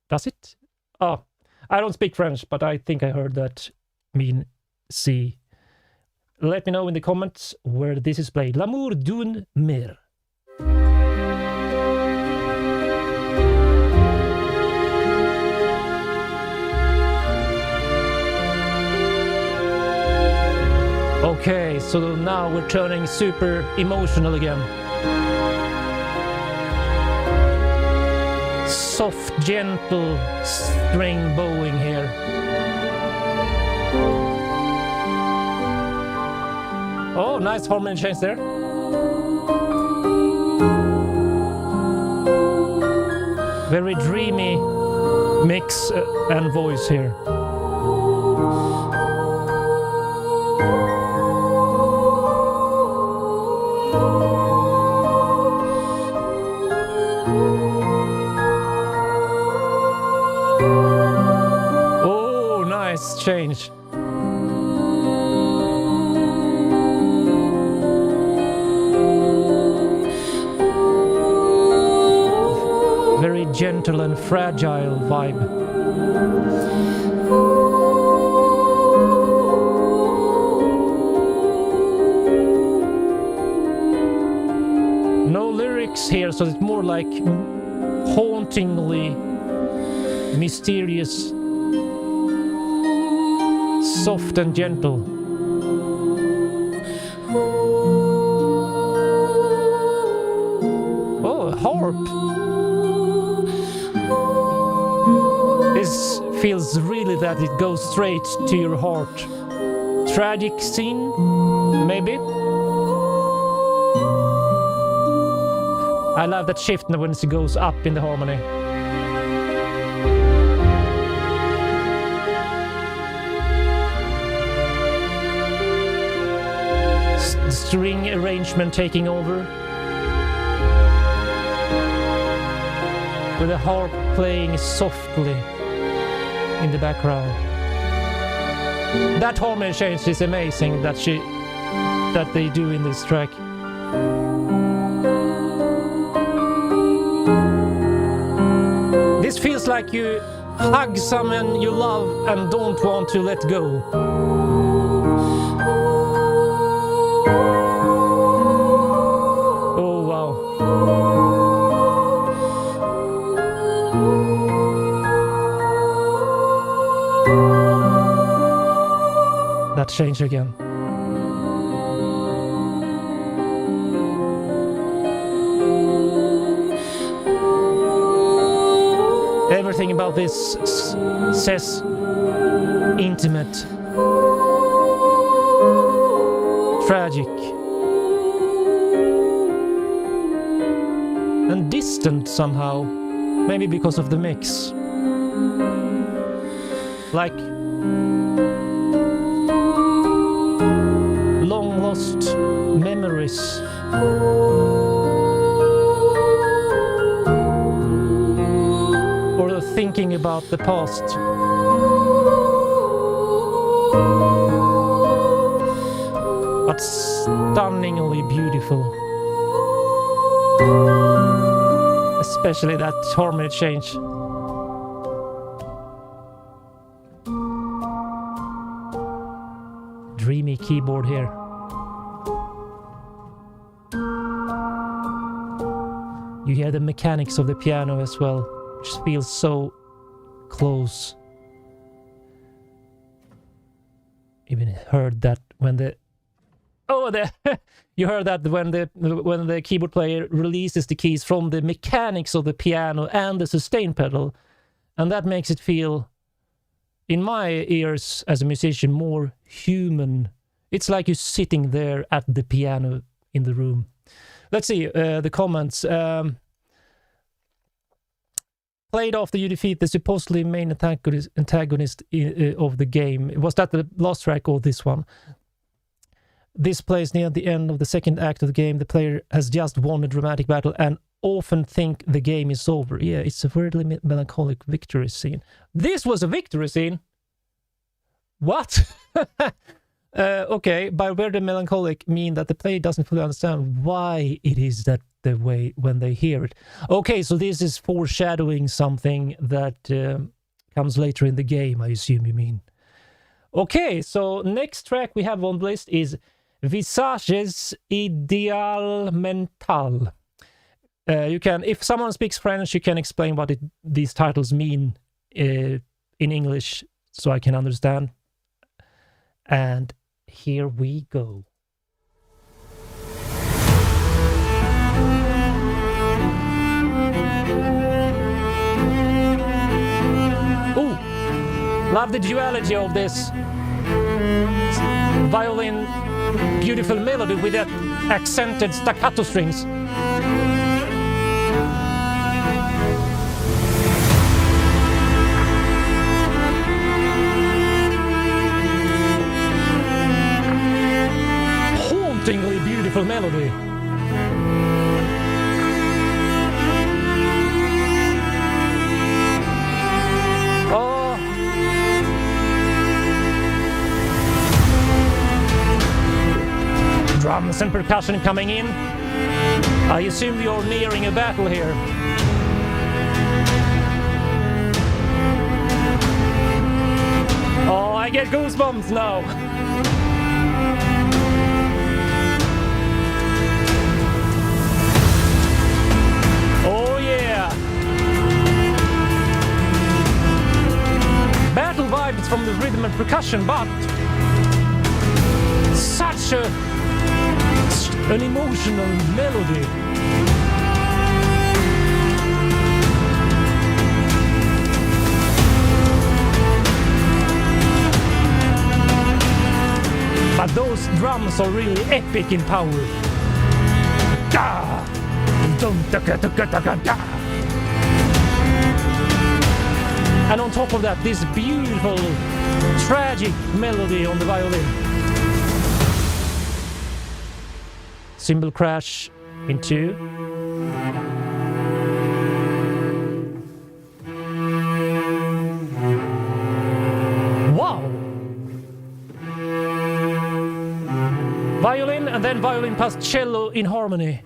Does it? Oh, I don't speak French, but I think I heard that mean sea. Let me know in the comments where this is played. L'amour d'une mer. Okay, so now we're turning super emotional again. Soft, gentle string bowing here. Oh, nice harmony change there. Very dreamy mix and voice here. Oh, nice change. Very gentle and fragile vibe. No lyrics here, so it's more like hauntingly mysterious, soft and gentle. Oh, a harp. This feels really that it goes straight to your heart. Tragic scene, maybe? I love that shift when it goes up in the harmony. String arrangement taking over. With the harp playing softly in the background. That harmony change is amazing that they do in this track. This feels like you hug someone you love and don't want to let go. Oh wow. change again. Everything about this says intimate, tragic, and distant somehow, maybe because of the mix. Like long lost memories. Or thinking about the past. But stunningly beautiful. Especially that harmony change. Dreamy keyboard here. You hear the mechanics of the piano as well, which feels so close. Even heard that when the you heard that when the keyboard player releases the keys from the mechanics of the piano and the sustain pedal, and that makes it feel, in my ears as a musician, more human. It's like you're sitting there at the piano in the room. Let's see the comments. Played after you defeat the supposedly main antagonist of the game. Was that the last track or this one? This plays near the end of the second act of the game. The player has just won a dramatic battle and often think the game is over. Yeah, it's a weirdly melancholic victory scene. This was a victory scene? What? Okay, by weirdly melancholic mean that the player doesn't fully understand why it is that the way when they hear it. Okay, so this is foreshadowing something that comes later in the game, I assume you mean. Okay, so next track we have on the list is Visages Ideal Mental. You can, if someone speaks French, you can explain what these titles mean in English so I can understand. And here we go. Ooh, love the duality of this violin, beautiful melody with that accented staccato strings. Hauntingly beautiful melody. Oh. Drums and percussion coming in. I assume you're nearing a battle here. Oh, I get goosebumps now. Oh yeah! Battle vibes from the rhythm and percussion, but such an emotional melody. But those drums are really epic in power. Da! And on top of that, this beautiful, tragic melody on the violin. Cymbal crash in 2. Wow! Violin and then violin plus cello in harmony.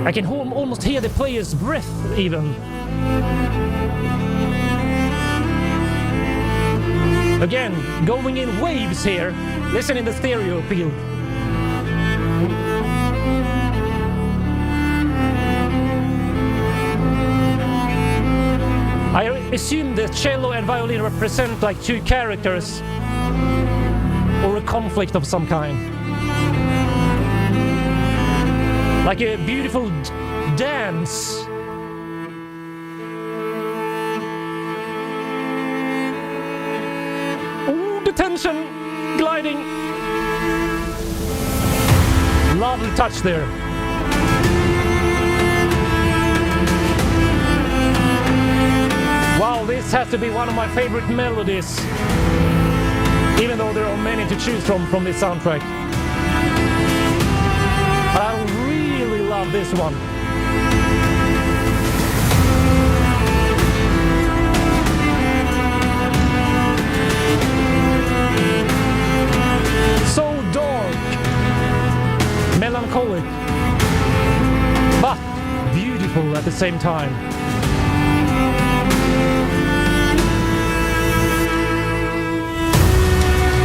I can almost hear the player's breath even. Again, going in waves here. Listen in the stereo field. assume the cello and violin represent like two characters or a conflict of some kind. Like a beautiful dance. Oh, the tension gliding. Lovely touch there. Wow, this has to be one of my favorite melodies. Even though there are many to choose from this soundtrack. But I really love this one. So dark, melancholic, but beautiful at the same time.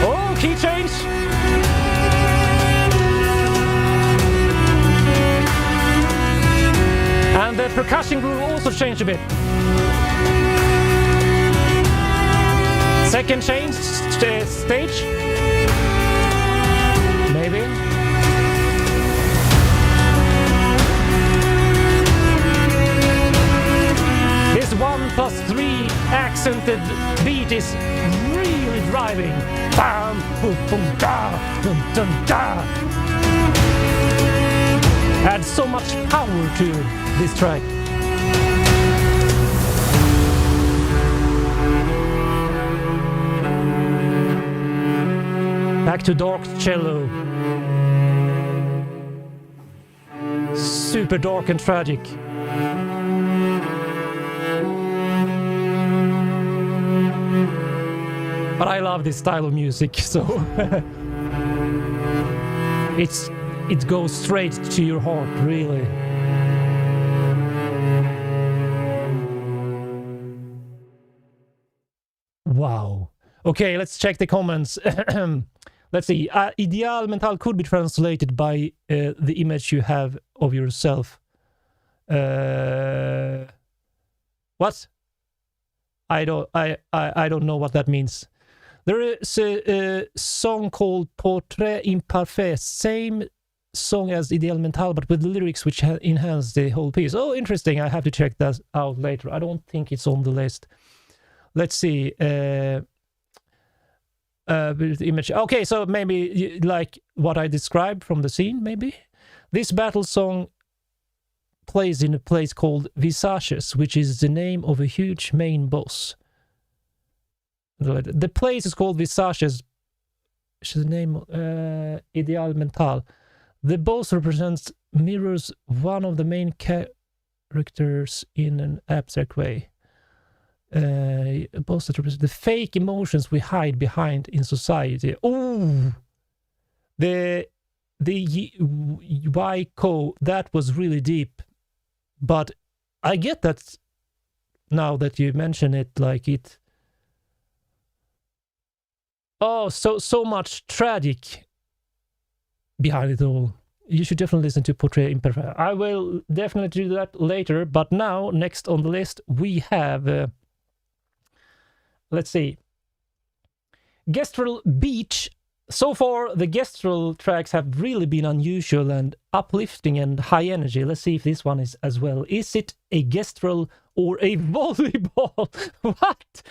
Oh, key change! And the percussion groove also changed a bit. Second change, stage. Maybe. This 1+3 accented beat is really driving. Bam, boom, boom, da, dum, dum, da. Adds so much power to this track. Back to dark cello. Super dark and tragic. But I love this style of music, so it goes straight to your heart, really. Wow. Okay, let's check the comments. Let's see. Ideal mental could be translated by the image you have of yourself. What? I don't know what that means. There is a song called Portrait Imparfait, same song as Ideal Mental, but with lyrics which enhance the whole piece. Oh, interesting. I have to check that out later. I don't think it's on the list. Let's see. Image. Okay, so maybe like what I described from the scene, maybe. This battle song plays in a place called Visages, which is the name of a huge main boss. The place is called Visages, which is the name Ideal Mental. The boss mirrors one of the main characters in an abstract way. A boss that represents the fake emotions we hide behind in society. Oh, the Yko, that was really deep, but I get that now that you mention it, like it. Oh, so much tragic behind it all. You should definitely listen to Portrait Imperfect. I will definitely do that later, but now, next on the list, we have, let's see, Gestural Beach. So far, the Gestural tracks have really been unusual and uplifting and high energy. Let's see if this one is as well. Is it a Gestural or a volleyball? What?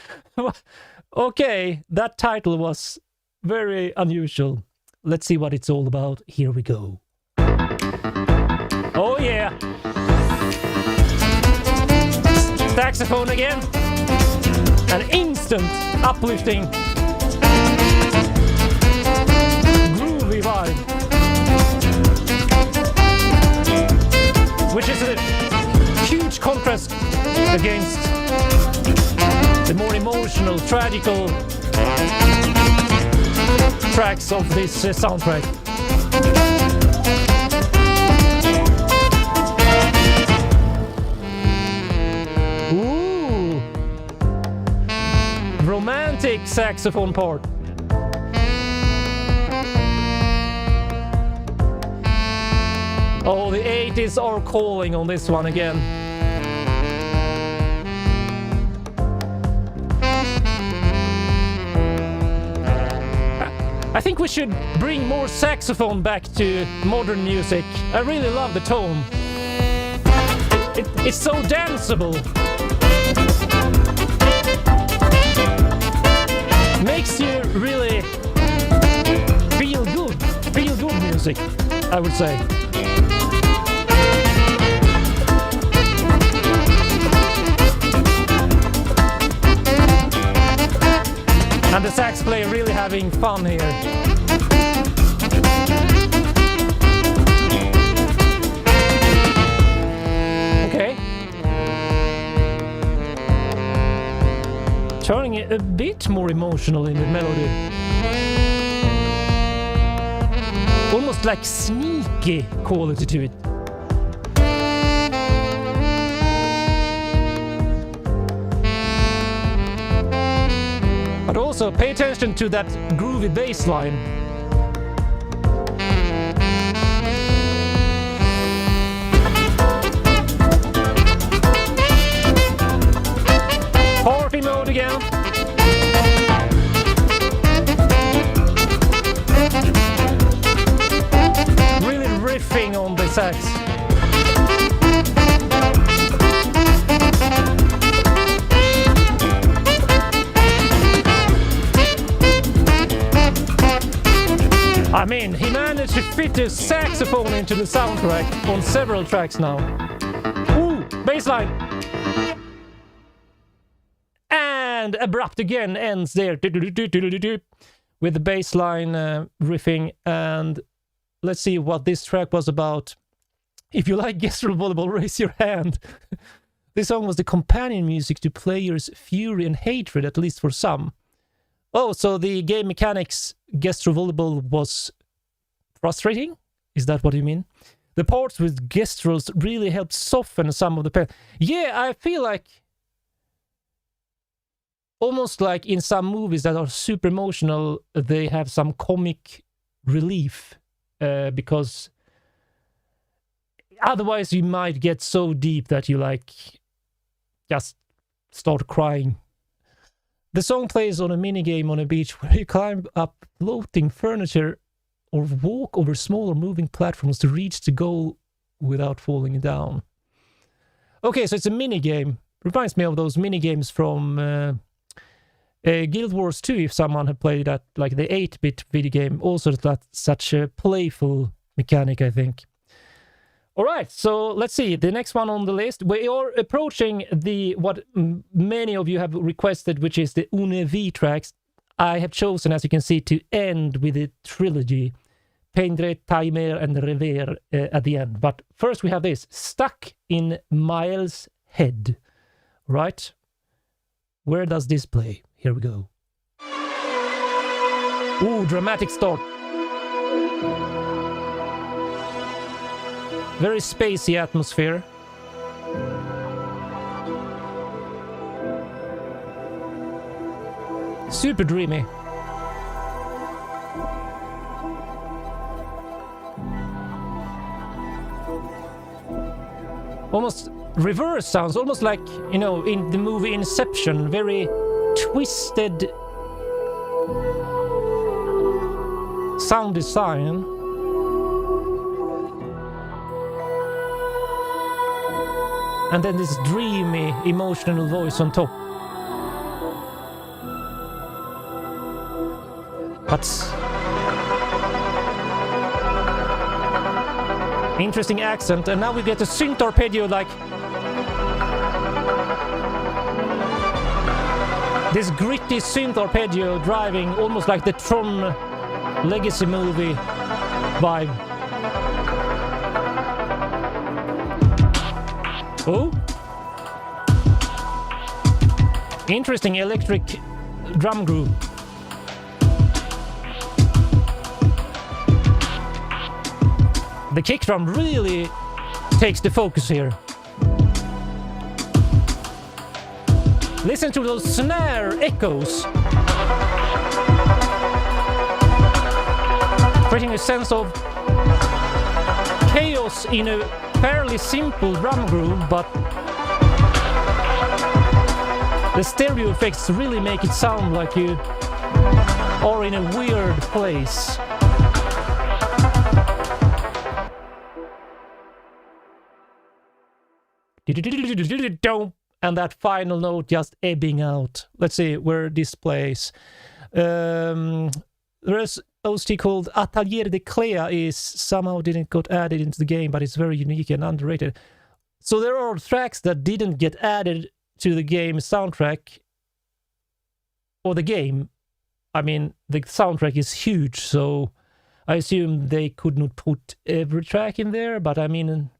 Okay, that title was very unusual. Let's see what it's all about. Here we go. Oh yeah! Saxophone again. An instant uplifting groovy vibe, which is a huge contrast against the more emotional, tragical tracks of this soundtrack. Ooh, romantic saxophone part. Oh, the 80s are calling on this one again. I think we should bring more saxophone back to modern music. I really love the tone. It's so danceable. Makes you really feel good music, I would say. And the sax player really having fun here. Okay. Turning it a bit more emotional in the melody. Almost like sneaky quality to it. But also pay attention to that groovy bass line. Party mode again. Really riffing on the sax. I mean, he managed to fit a saxophone into the soundtrack on several tracks now. Ooh, bassline. And abrupt again ends there with the bassline riffing. And let's see what this track was about. If you like Gestural Volleyball, raise your hand. This song was the companion music to players' fury and hatred, at least for some. Oh, so the game mechanics Gestural Volleyball was frustrating? Is that what you mean? The parts with gesturals really helped soften some of the pain. Yeah, I feel like almost like in some movies that are super emotional, they have some comic relief because otherwise you might get so deep that you like just start crying. The song plays on a minigame on a beach where you climb up floating furniture or walk over smaller moving platforms to reach the goal without falling down. Okay, so it's a minigame. Reminds me of those minigames from Guild Wars 2, if someone had played that, like the 8-bit video game. Also that's such a playful mechanic, I think. Alright, so let's see, the next one on the list. We are approaching what many of you have requested, which is the Une V tracks. I have chosen, as you can see, to end with a trilogy. Peindre, Timer, and Rever at the end. But first we have this, Stuck in Miles' Head. Right? Where does this play? Here we go. Ooh, dramatic start. Very spacey atmosphere. Super dreamy. Almost reverse sounds, almost like, you know, in the movie Inception, very twisted sound design. And then this dreamy, emotional voice on top. But interesting accent, and now we get a synth arpeggio, like this gritty synth arpeggio driving almost like the Tron Legacy movie vibe. Oh, interesting electric drum groove. The kick drum really takes the focus here. Listen to those snare echoes, creating a sense of chaos in a fairly simple drum groove, but the stereo effects really make it sound like you or in a weird place. And that final note just ebbing out. Let's see where this plays. There's OST called Atelier de Clair is somehow didn't got added into the game, but it's very unique and underrated. So there are tracks that didn't get added to the game soundtrack or the game. I mean, the soundtrack is huge, so I assume they could not put every track in there, but I mean,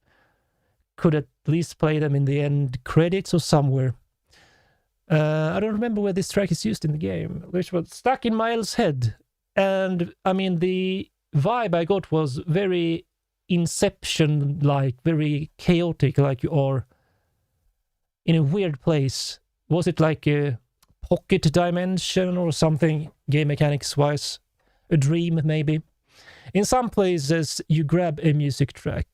could at least play them in the end credits or somewhere. I don't remember where this track is used in the game, which was stuck in Miles' head. And I mean, the vibe I got was very Inception-like, very chaotic, like you are in a weird place. Was it like a pocket dimension or something, game mechanics-wise? A dream, maybe? In some places, you grab a music track.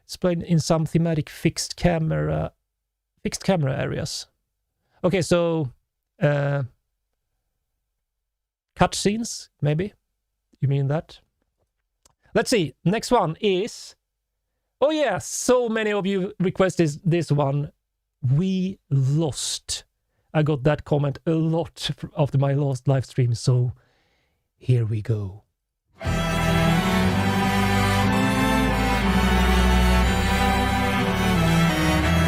It's played in some thematic fixed camera areas. Okay, so cutscenes, maybe? You mean that? Let's see. Next one is... Oh yeah, so many of you requested this one. We lost. I got that comment a lot after my last live stream, so here we go.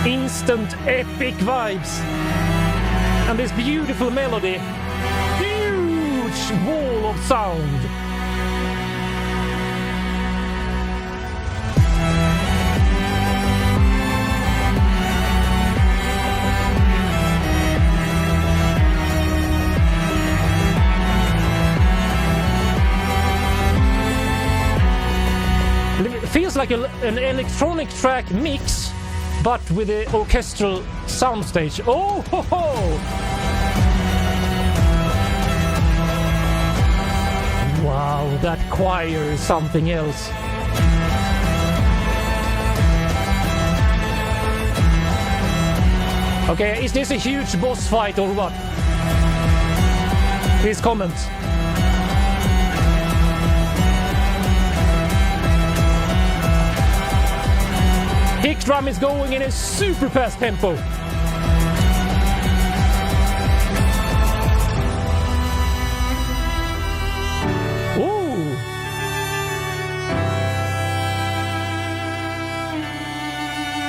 Instant epic vibes. And this beautiful melody. Huge wall of sound. It feels like an electronic track mix, but with the orchestral soundstage. Oh ho ho! Wow, that choir is something else. Okay, is this a huge boss fight or what? Please comment. Kick drum is going in a super fast tempo. Ooh.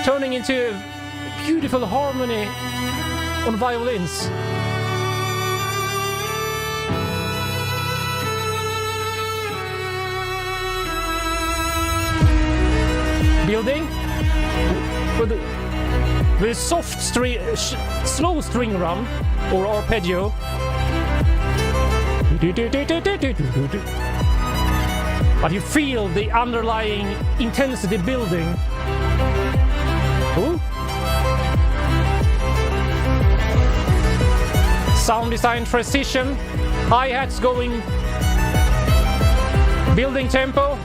Turning into a beautiful harmony on violins. Building. With a soft slow string run or arpeggio. But you feel the underlying intensity building. Ooh. Sound design transition, hi-hats going, building tempo.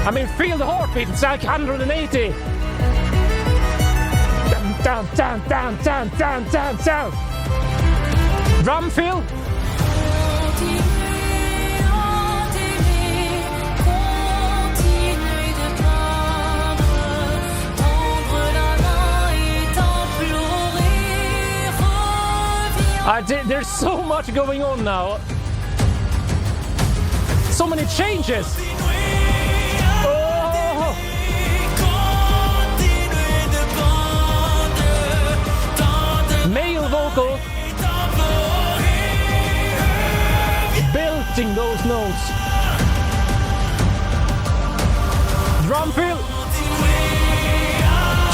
I mean, feel the heartbeat, it's like 180. Down, down, down, down, down, down, down. Drum fill. There's so much going on now. So many changes. Male vocal belting those notes. Drum fill.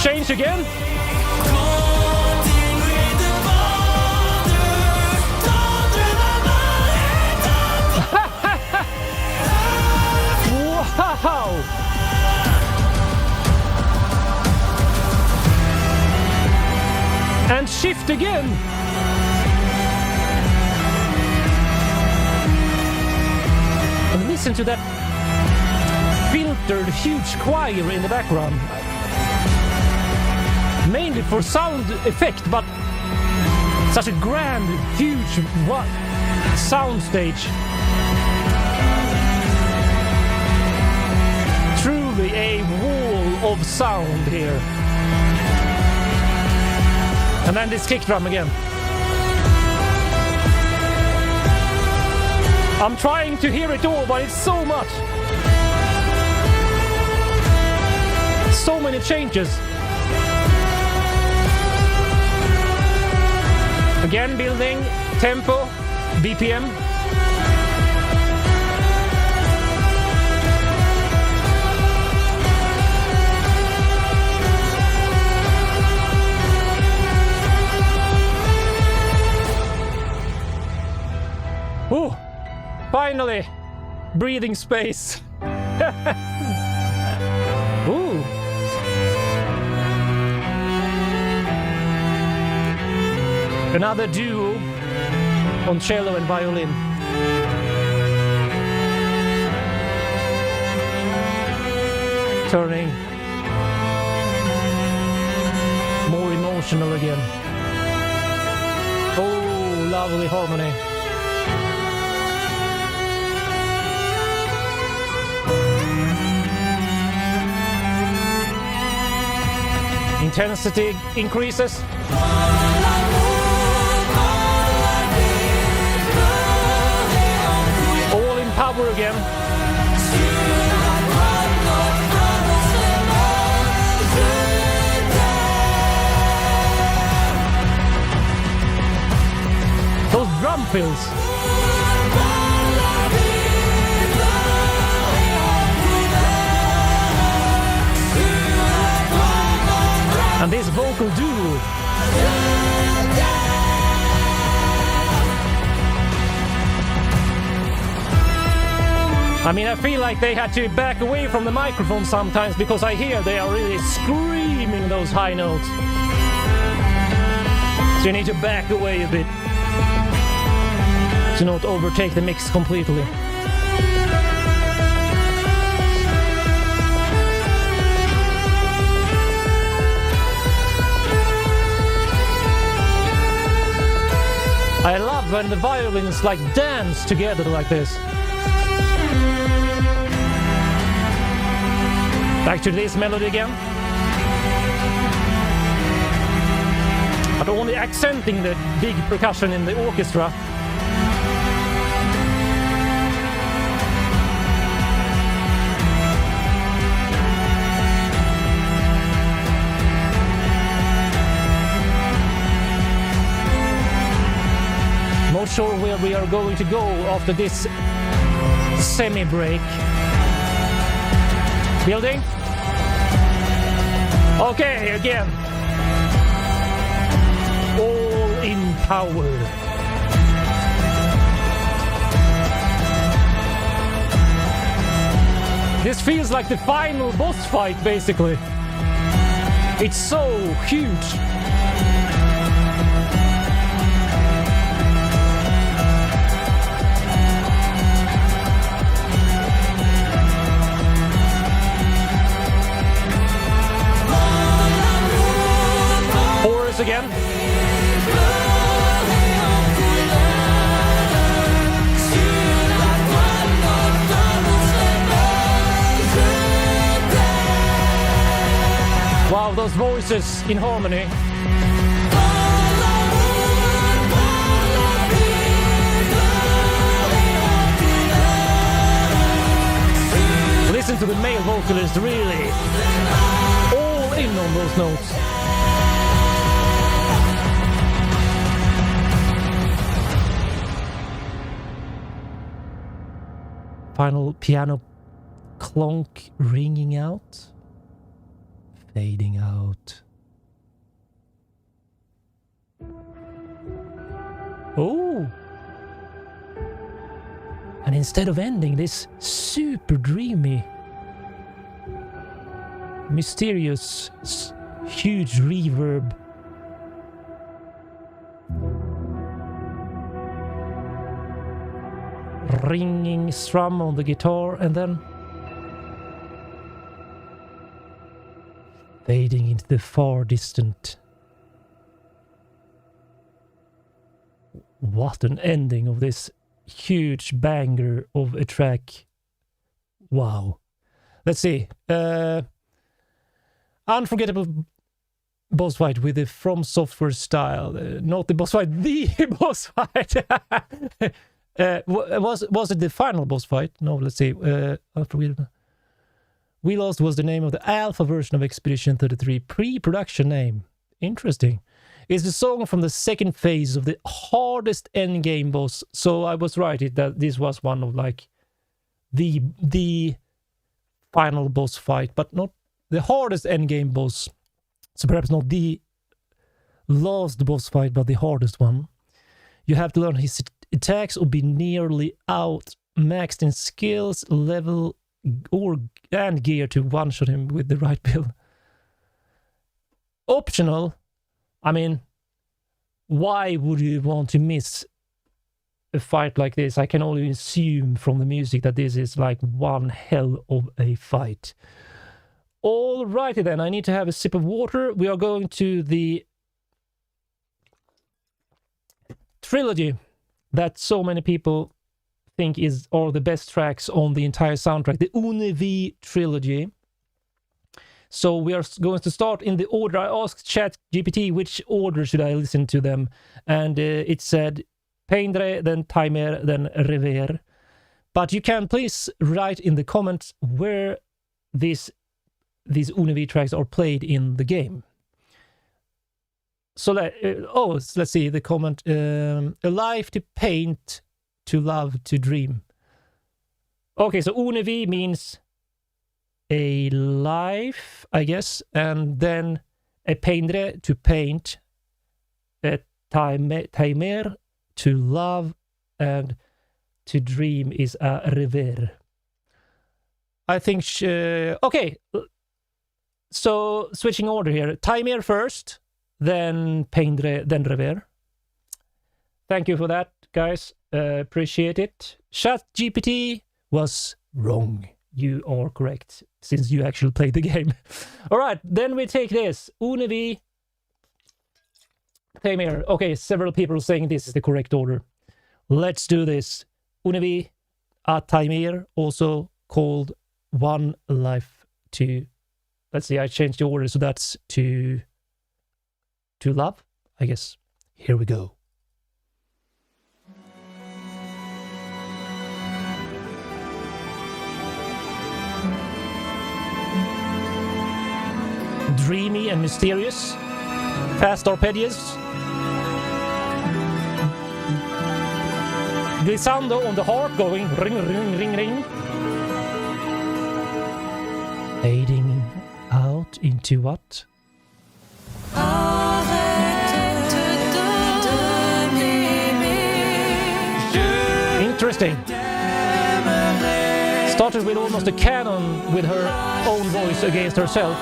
Change again. Wow. And shift again. And listen to that filtered huge choir in the background. Mainly for sound effect, but Such a grand, huge sound stage. Truly a wall of sound here. And then this kick drum again. I'm trying to hear it all, but it's so much. So many changes. Again, building tempo, BPM. Oh, finally, breathing space. Ooh. Another duo on cello and violin. Turning more emotional again. Oh, lovely harmony. Intensity increases. All in power again. Those drum fills. And this vocal duo. I mean, I feel like they had to back away from the microphone sometimes because I hear they are really screaming those high notes. So you need to back away a bit to not overtake the mix completely. I love when the violins like dance together like this. Back to this melody again. But only accenting the big percussion in the orchestra. Not sure where we are going to go after this semi-break. Building. Okay, again. All in power. This feels like the final boss fight, basically. It's so huge. Again. Wow, those voices in harmony. Listen to the male vocalist really all in on those notes. Final piano clonk ringing out, fading out. Oh! And instead of ending this super dreamy, mysterious, huge reverb, ringing strum on the guitar, and then fading into the far distant What an ending of this huge banger of a track. Wow. Let's see. Unforgettable boss fight with the From Software style. Not the boss fight, the boss fight. Was it the final boss fight? No, let's see. Unforgettable. We Lost was the name of the alpha version of Expedition 33 pre-production name. Interesting. It's the song from the second phase of the hardest endgame boss. So I was right that this was one of like the final boss fight, but not the hardest endgame boss. So perhaps not the last boss fight, but the hardest one. You have to learn his attacks or be nearly out maxed in skills, level, and gear to one-shot him with the right build. Optional. I mean, why would you want to miss a fight like this? I can only assume from the music that this is like one hell of a fight. Alrighty then, I need to have a sip of water. We are going to the trilogy that so many people think are the best tracks on the entire soundtrack, the Univi trilogy. So we are going to start in the order. I asked ChatGPT which order should I listen to them, and it said Peindre, then Timer, then Rever. But you can please write in the comments where these Univi tracks are played in the game. So let's see the comment. A life to paint, to love, to dream. Okay, so Univi means a life, I guess, and then a peindre, to paint, a timer, to love, and to dream is a rever. I think okay, so switching order here. Timer first, then peindre, then rever. Thank you for that, guys. Appreciate it. ChatGPT was wrong. You are correct, since you actually played the game. All right, then we take this. Univi. Timer. Okay, several people saying this is the correct order. Let's do this. Univi, a timer, also called One Life to... Let's see, I changed the order, so that's to love, I guess. Here we go. Dreamy and mysterious. Fast arpeggios. Glissando on the harp going ring, ring, ring, ring. Fading out into what? Interesting. Started with almost a canon with her own voice against herself.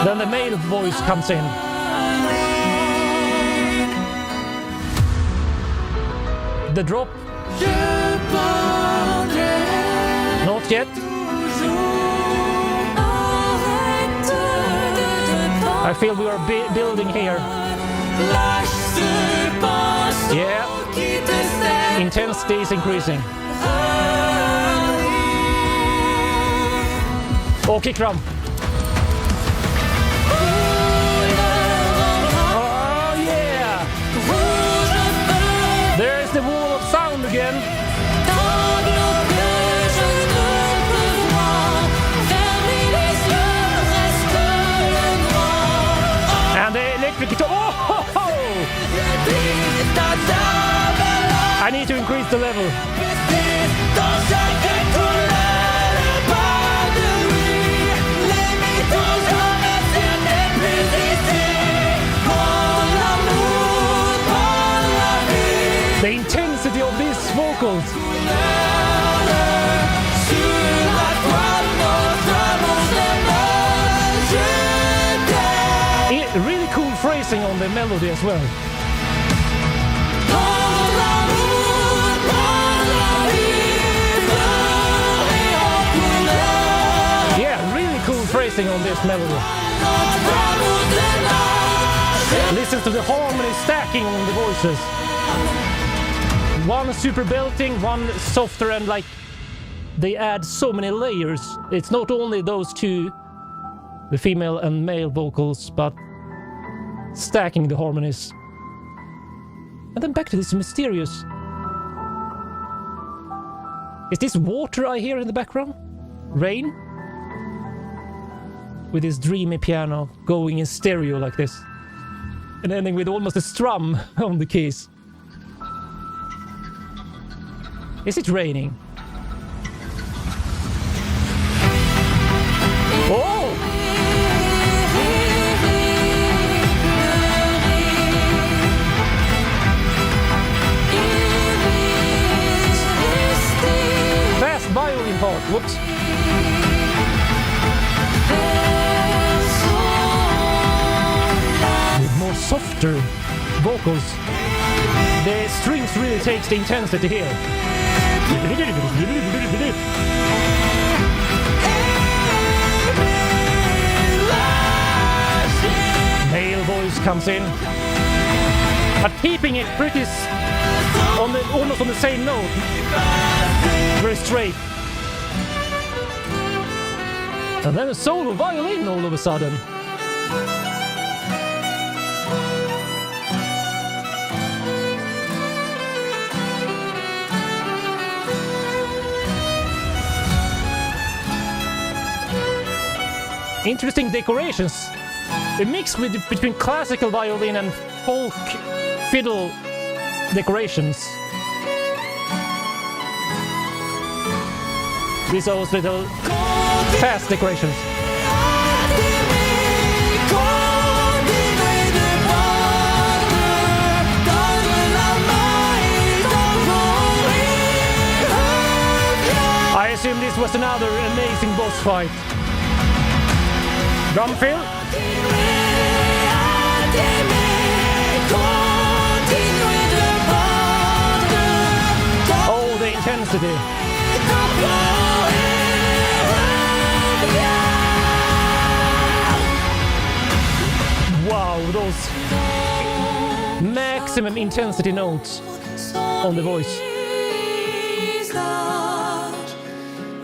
Then the male voice comes in. The drop. Not yet. I feel we are building here. Yeah. Intensity is increasing. Oh, kick drum. Oh, yeah. There's the wall of sound again. And the electric guitar. Oh! I need to increase the level. The intensity of these vocals. Really cool phrasing on the melody as well. Yeah, really cool phrasing on this melody. Listen to the harmony stacking on the voices. One super belting, one softer, and like they add so many layers. It's not only those two, the female and male vocals, but stacking the harmonies. And then back to this mysterious... Is this water I hear in the background? Rain? With this dreamy piano going in stereo like this. And ending with almost a strum on the keys. Is it raining? Oh! Fast violin part. Whoops. With more softer vocals. The strings really takes the intensity here. Male voice comes in, but keeping it pretty on the almost on the same note, very straight. And then a solo violin all of a sudden. Interesting decorations. A mix between classical violin and folk fiddle decorations. These are those little fast decorations. I assume this was another amazing boss fight. Drum fill. Oh, the intensity. Wow, those maximum intensity notes on the voice.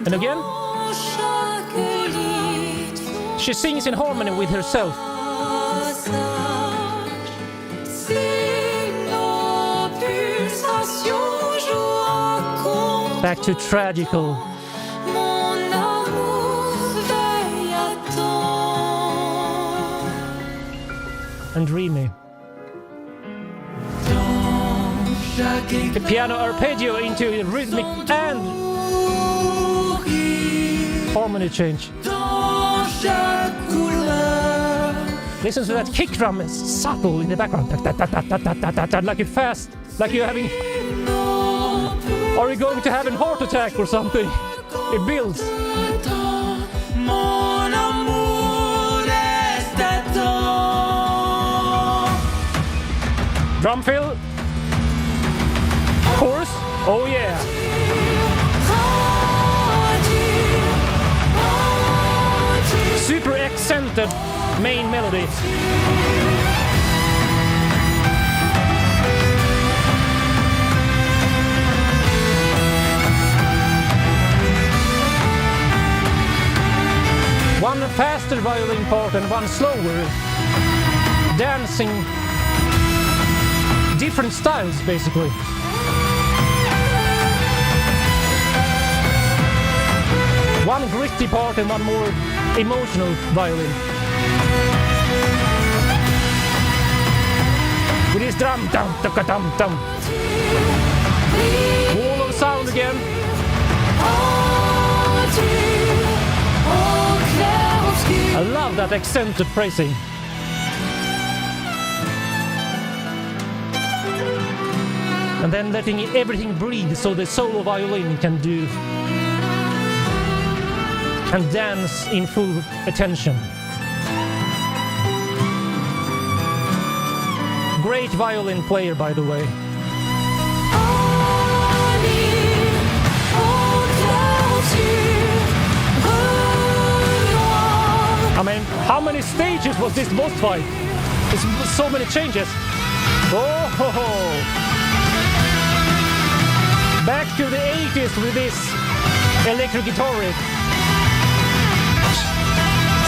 And again, she sings in harmony with herself. Back to tragical. And dreamy. The piano arpeggio into a rhythmic and harmony change. Listen to that kick drum, it's subtle in the background. Like a fast, like you're having... Are you going to have a heart attack or something? It builds. Drum fill. Chorus. Oh yeah. Super accented main melody. One faster violin part and one slower. Dancing different styles basically. One gritty part and one more emotional violin. With his drum, dum, dum, dum, dum. Wall of sound again. I love that accented phrasing. And then letting everything breathe so the solo violin can do and dance in full attention. Great violin player, by the way. I mean, how many stages was this boss fight? It's So many changes. Oh ho ho. Back to the 80s with this electric guitar riff.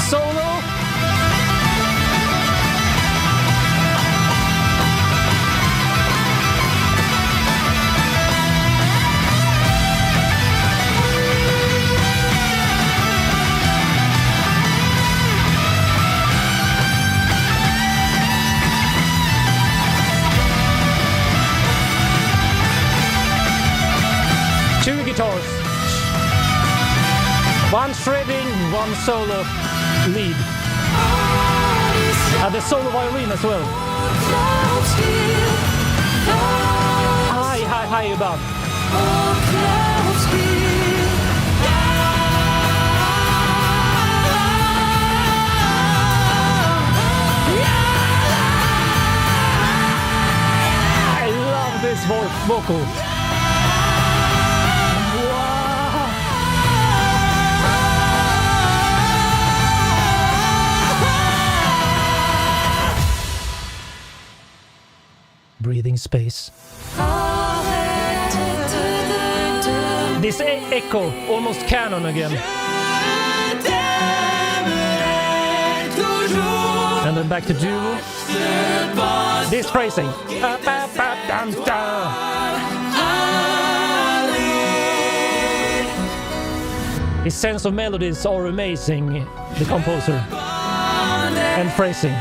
Solo. Two guitars. One shredding, one solo lead. And the solo violin as well. High above. I love this vocal. Breathing space. This echo, almost canon again. And then back to duo. This phrasing. His sense of melodies are amazing, the composer. And phrasing.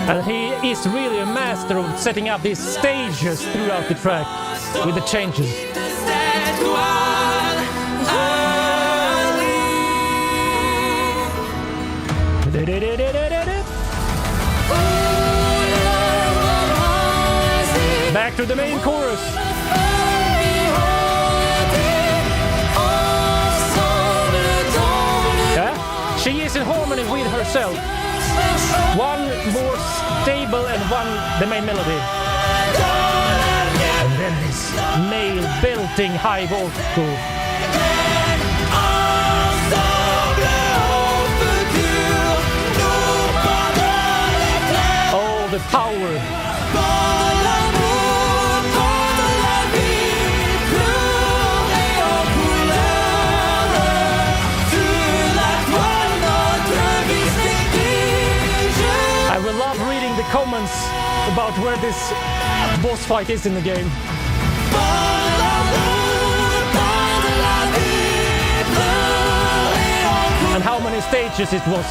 And he is really a master of setting up these stages throughout the track with the changes. Back to the main chorus. Yeah? She is in harmony with herself. One more stable and one the main melody. And then this male belting high vocal. Oh, the power. I will love reading the comments about where this boss fight is in the game. And how many stages it was.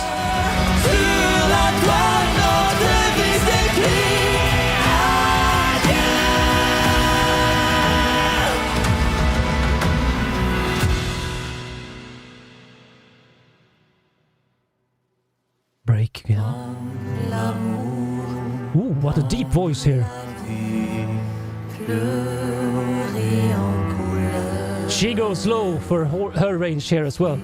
Break again. Ooh, what a deep voice here. She goes low for her range here as well.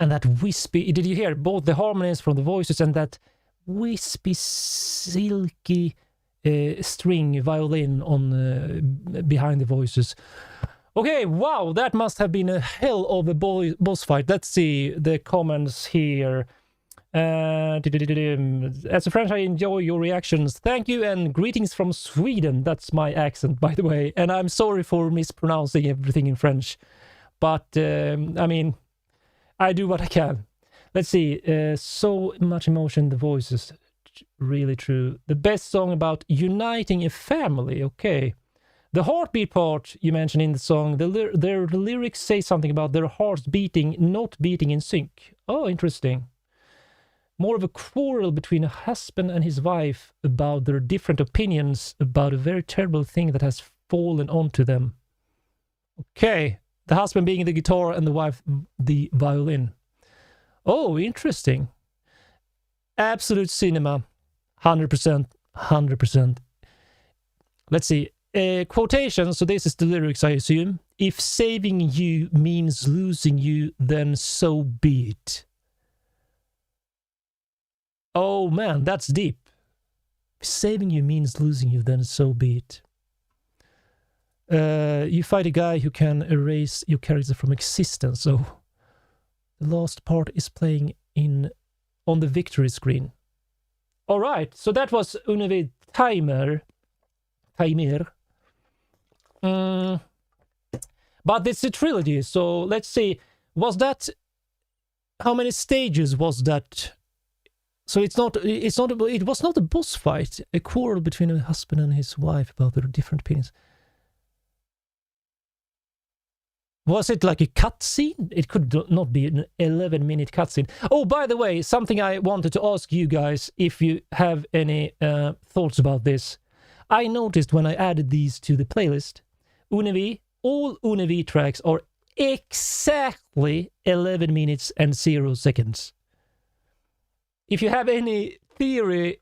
And that wispy, did you hear both the harmonies from the voices and that wispy, silky string violin on behind the voices? Okay, wow, that must have been a hell of a boss fight. Let's see the comments here. As a friend, I enjoy your reactions. Thank you, and greetings from Sweden. That's my accent, by the way. And I'm sorry for mispronouncing everything in French. But, I mean, I do what I can. Let's see. So much emotion, the voices. Really true. The best song about uniting a family. Okay. The heartbeat part you mentioned in the song, the lyrics say something about their hearts beating, not beating in sync. Oh, interesting. More of a quarrel between a husband and his wife about their different opinions about a very terrible thing that has fallen onto them. Okay. The husband being the guitar and the wife the violin. Oh, interesting. Absolute cinema. 100%. 100%. Let's see. Quotation, so this is the lyrics, I assume. If saving you means losing you, then so be it. Oh man, that's deep. If saving you means losing you, then so be it. You fight a guy who can erase your character from existence, so the last part is playing on the victory screen. Alright, so that was Unevi Timer. But it's a trilogy, so let's see. Was that... How many stages was that? So it was not a boss fight, a quarrel between a husband and his wife about their different opinions. Was it like a cutscene? It could not be an 11-minute cutscene. Oh, by the way, something I wanted to ask you guys, if you have any thoughts about this. I noticed when I added these to the playlist, all Unevi tracks are exactly 11 minutes and 0 seconds. If you have any theory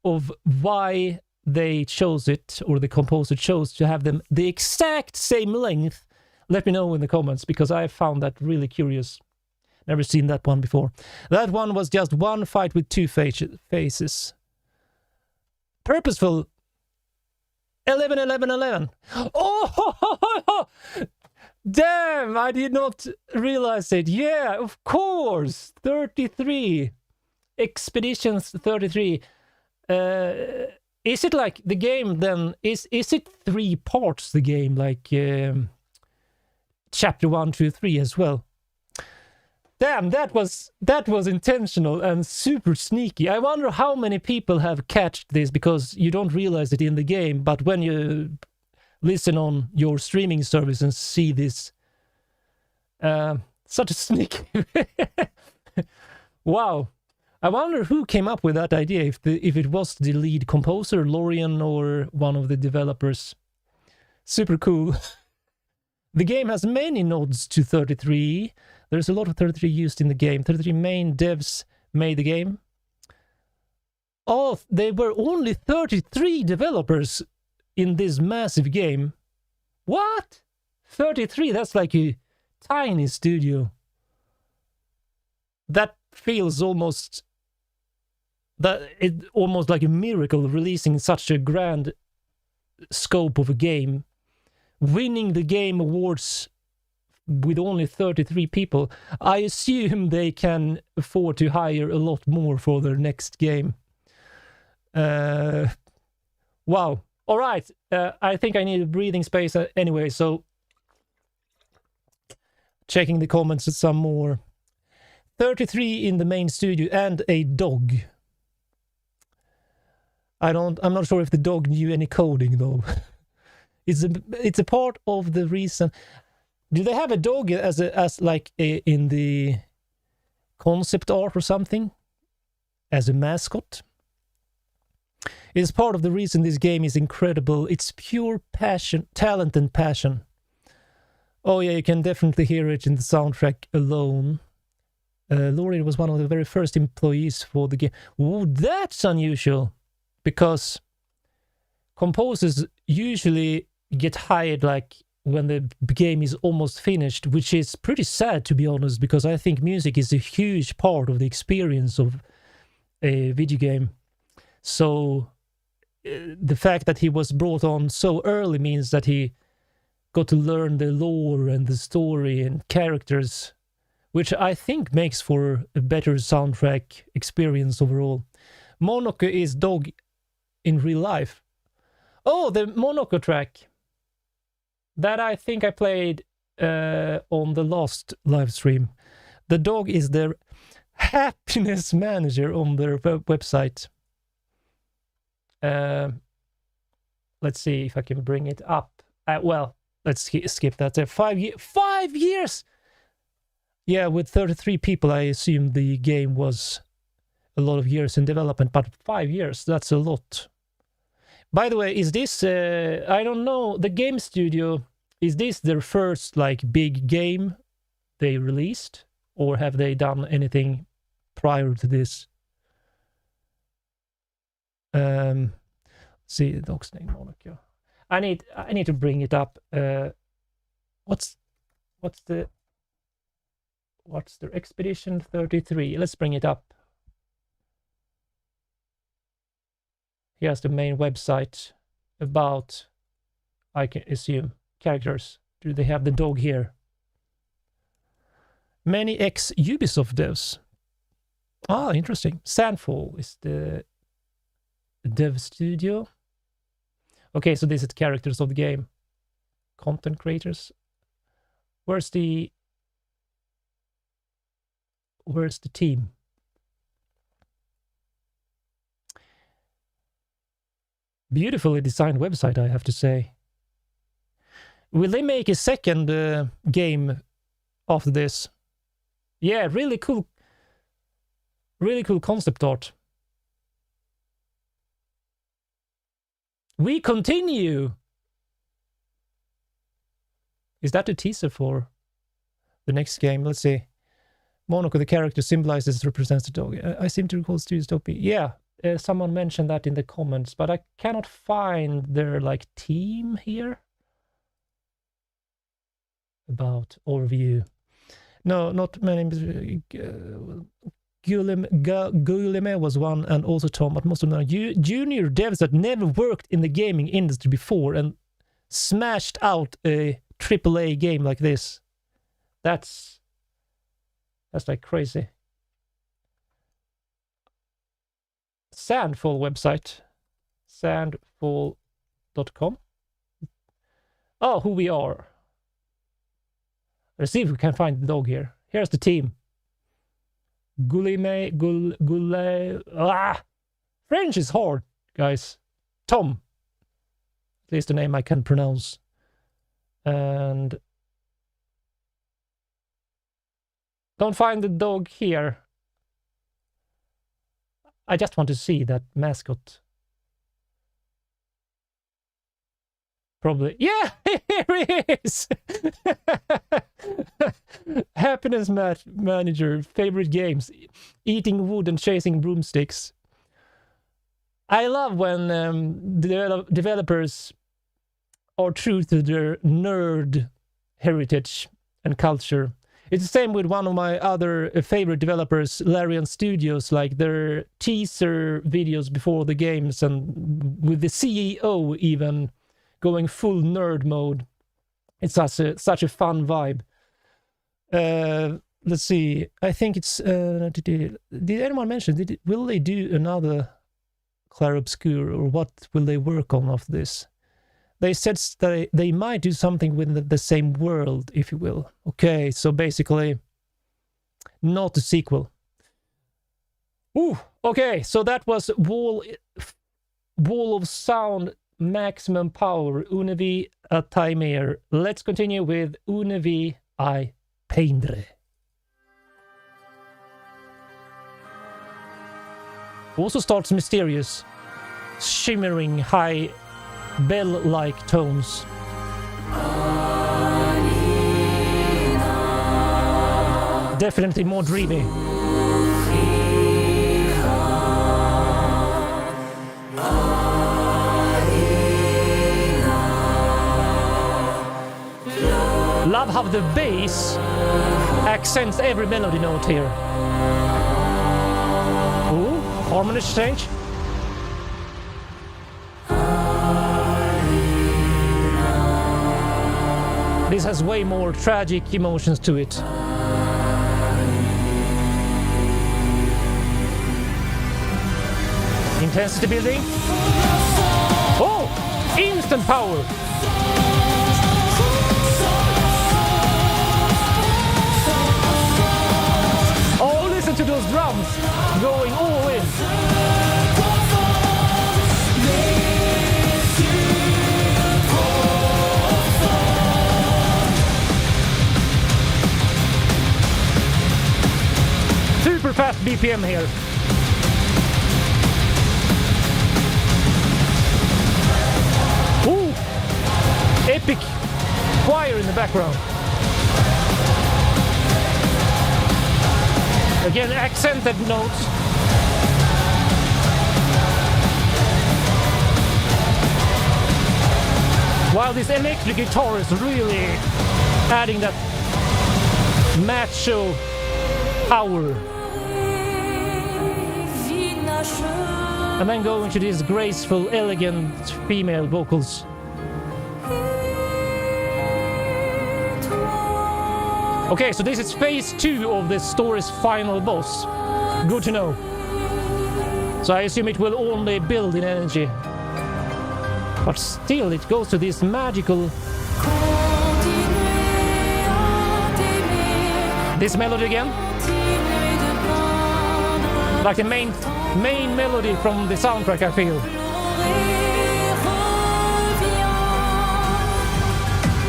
of why they chose it, or the composer chose to have them the exact same length, let me know in the comments, because I found that really curious. Never seen that one before. That one was just one fight with two faces. Purposeful. 11, 11, 11. Oh, damn, I did not realize it. Yeah, of course. 33. Expeditions 33. Is it like the game then? Is it 3 parts, the game? Like chapter 1, 2, 3 as well? Damn, that was intentional and super sneaky. I wonder how many people have catched this, because you don't realize it in the game, but when you listen on your streaming service and see this, such a sneaky. Wow. I wonder who came up with that idea, if it was the lead composer, Lorian, or one of the developers. Super cool. The game has many nods to 33. There's a lot of 33 used in the game. 33 main devs made the game. Oh, they were only 33 developers in this massive game. What? 33? That's like a tiny studio. That feels almost like a miracle, releasing such a grand scope of a game, winning the game awards with only 33 people. I assume they can afford to hire a lot more for their next game. Wow. All right. I think I need a breathing space anyway, so checking the comments some more. 33 in the main studio and a dog. I'm not sure if the dog knew any coding though. It's a part of the reason. Do they have a dog as in the concept art or something? As a mascot? It's part of the reason this game is incredible. It's pure passion, talent and passion. Oh yeah, you can definitely hear it in the soundtrack alone. Lorian was one of the very first employees for the game. Oh, that's unusual. Because composers usually get hired like when the game is almost finished, which is pretty sad, to be honest, because I think music is a huge part of the experience of a video game. So the fact that he was brought on so early means that he got to learn the lore and the story and characters, which I think makes for a better soundtrack experience overall. Monaco is dog in real life. Oh, the Monaco track. That I think I played on the last live stream. The dog is their happiness manager on their website. Let's see if I can bring it up. Well, let's skip that. 5 years! Yeah, with 33 people, I assume the game was a lot of years in development, but 5 years, that's a lot. By the way, is this, I don't know, the game studio, is this their first, like, big game they released? Or have they done anything prior to this? Let's see, the dog's name, Monaco. I need to bring it up. What's the Expedition 33? Let's bring it up. Here's the main website about, I can assume, characters. Do they have the dog here? Many ex-Ubisoft devs. Ah, interesting. Sandfall is the dev studio. Okay, so this is the characters of the game. Content creators. Where's the team? Beautifully designed website, I have to say. Will they make a second game after this? Yeah, really cool concept art. We continue. Is that a teaser for the next game? Let's see. Monaco, the character symbolizes, represents the dog. I seem to recall Studio Dystopia. Yeah, someone mentioned that in the comments, but I cannot find their like team here. About overview. No, not many. Guillemets was one, and also Tom, but most of them are junior devs that never worked in the gaming industry before and smashed out a AAA game like this. That's like crazy. Sandfall website. Sandfall.com. Oh, who we are. Let's see if we can find the dog here. Here's the team. French is hard, guys. Tom. At least the name I can pronounce. And don't find the dog here. I just want to see that mascot. Probably. Yeah, here he is. Happiness manager, favorite games, eating wood and chasing broomsticks. I love when developers are true to their nerd heritage and culture. It's the same with one of my other favorite developers, Larian Studios, like their teaser videos before the games, and with the CEO even going full nerd mode. It's such a fun vibe. Let's see. I think it's... did anyone mention, will they do another Clair Obscur, or what will they work on after this? They said that they might do something with the same world, if you will. Okay, so basically not a sequel. Ooh, okay, so that was Wall of Sound Maximum Power, Unevi a Timer. Let's continue with Unevi I Peindre. Also starts mysterious, shimmering high bell-like tones. Definitely more dreamy. Love how the bass accents every melody note here. Ooh, harmony change. This has way more tragic emotions to it. Intensity building. Oh! Instant power! Oh, listen to those drums going all in. Super fast BPM here. Ooh! Epic choir in the background. Again, accented notes. While this electric guitar is really adding that macho power. And then go into these graceful, elegant female vocals. Okay, so this is phase 2 of the story's final boss. Good to know. So I assume it will only build in energy. But still, it goes to this magical... This melody again. Like the main melody from the soundtrack, I feel.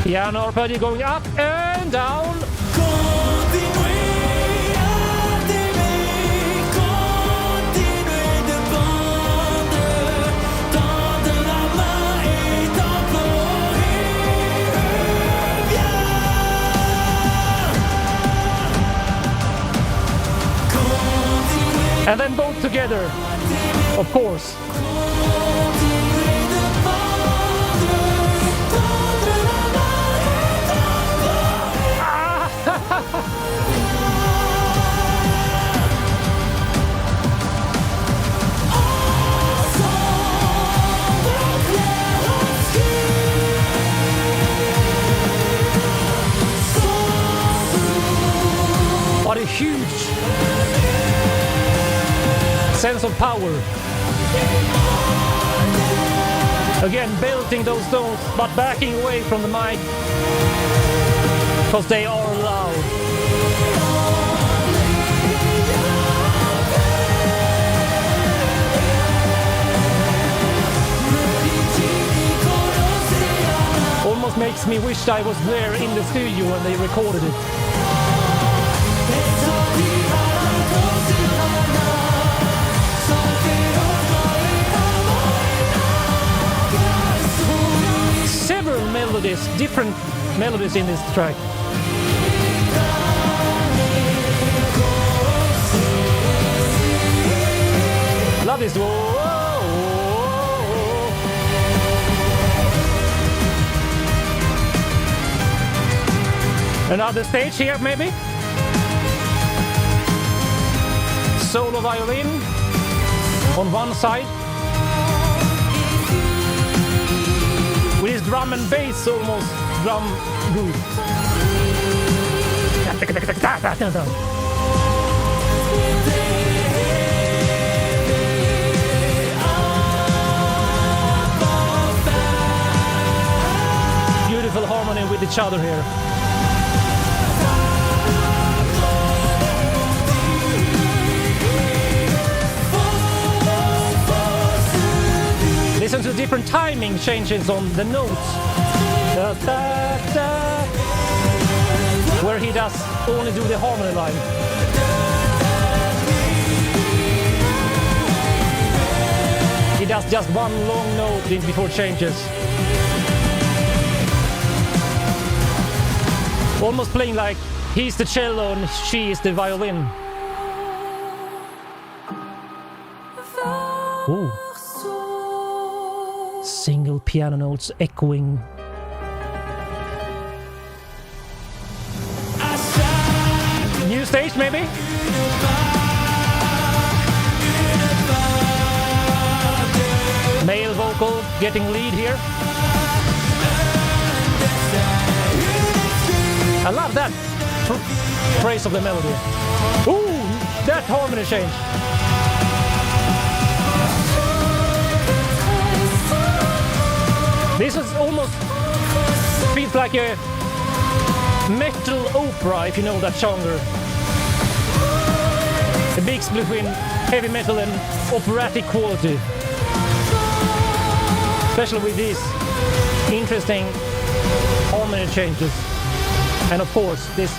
Piano arpeggio going up and down. And then both together, of course. What a huge sense of power. Again, belting those notes, but backing away from the mic, because they are loud. Almost makes me wish I was there in the studio when they recorded it. Several melodies, different melodies in this track. Love this. Another stage here, maybe? Solo violin on one side. With his drum and bass almost drum groove. Beautiful harmony with each other here. Listen to different timing changes on the notes. Da, da, da, where he does only do the harmony line. He does just one long note before it changes. Almost playing like he's the cello and she is the violin. Ooh. Single piano notes echoing. New stage, maybe? Male vocal getting lead here. I love that phrase of the melody. Ooh, that harmony change. This is almost feels like a metal opera, if you know that genre. A mix between heavy metal and operatic quality. Especially with these interesting harmony changes. And of course, these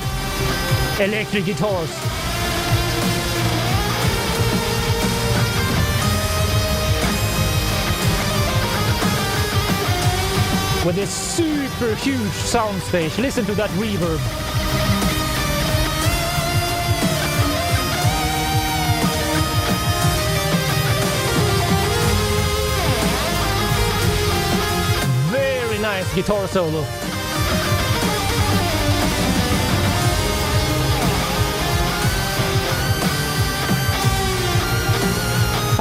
electric guitars. With this super huge soundstage. Listen to that reverb. Very nice guitar solo.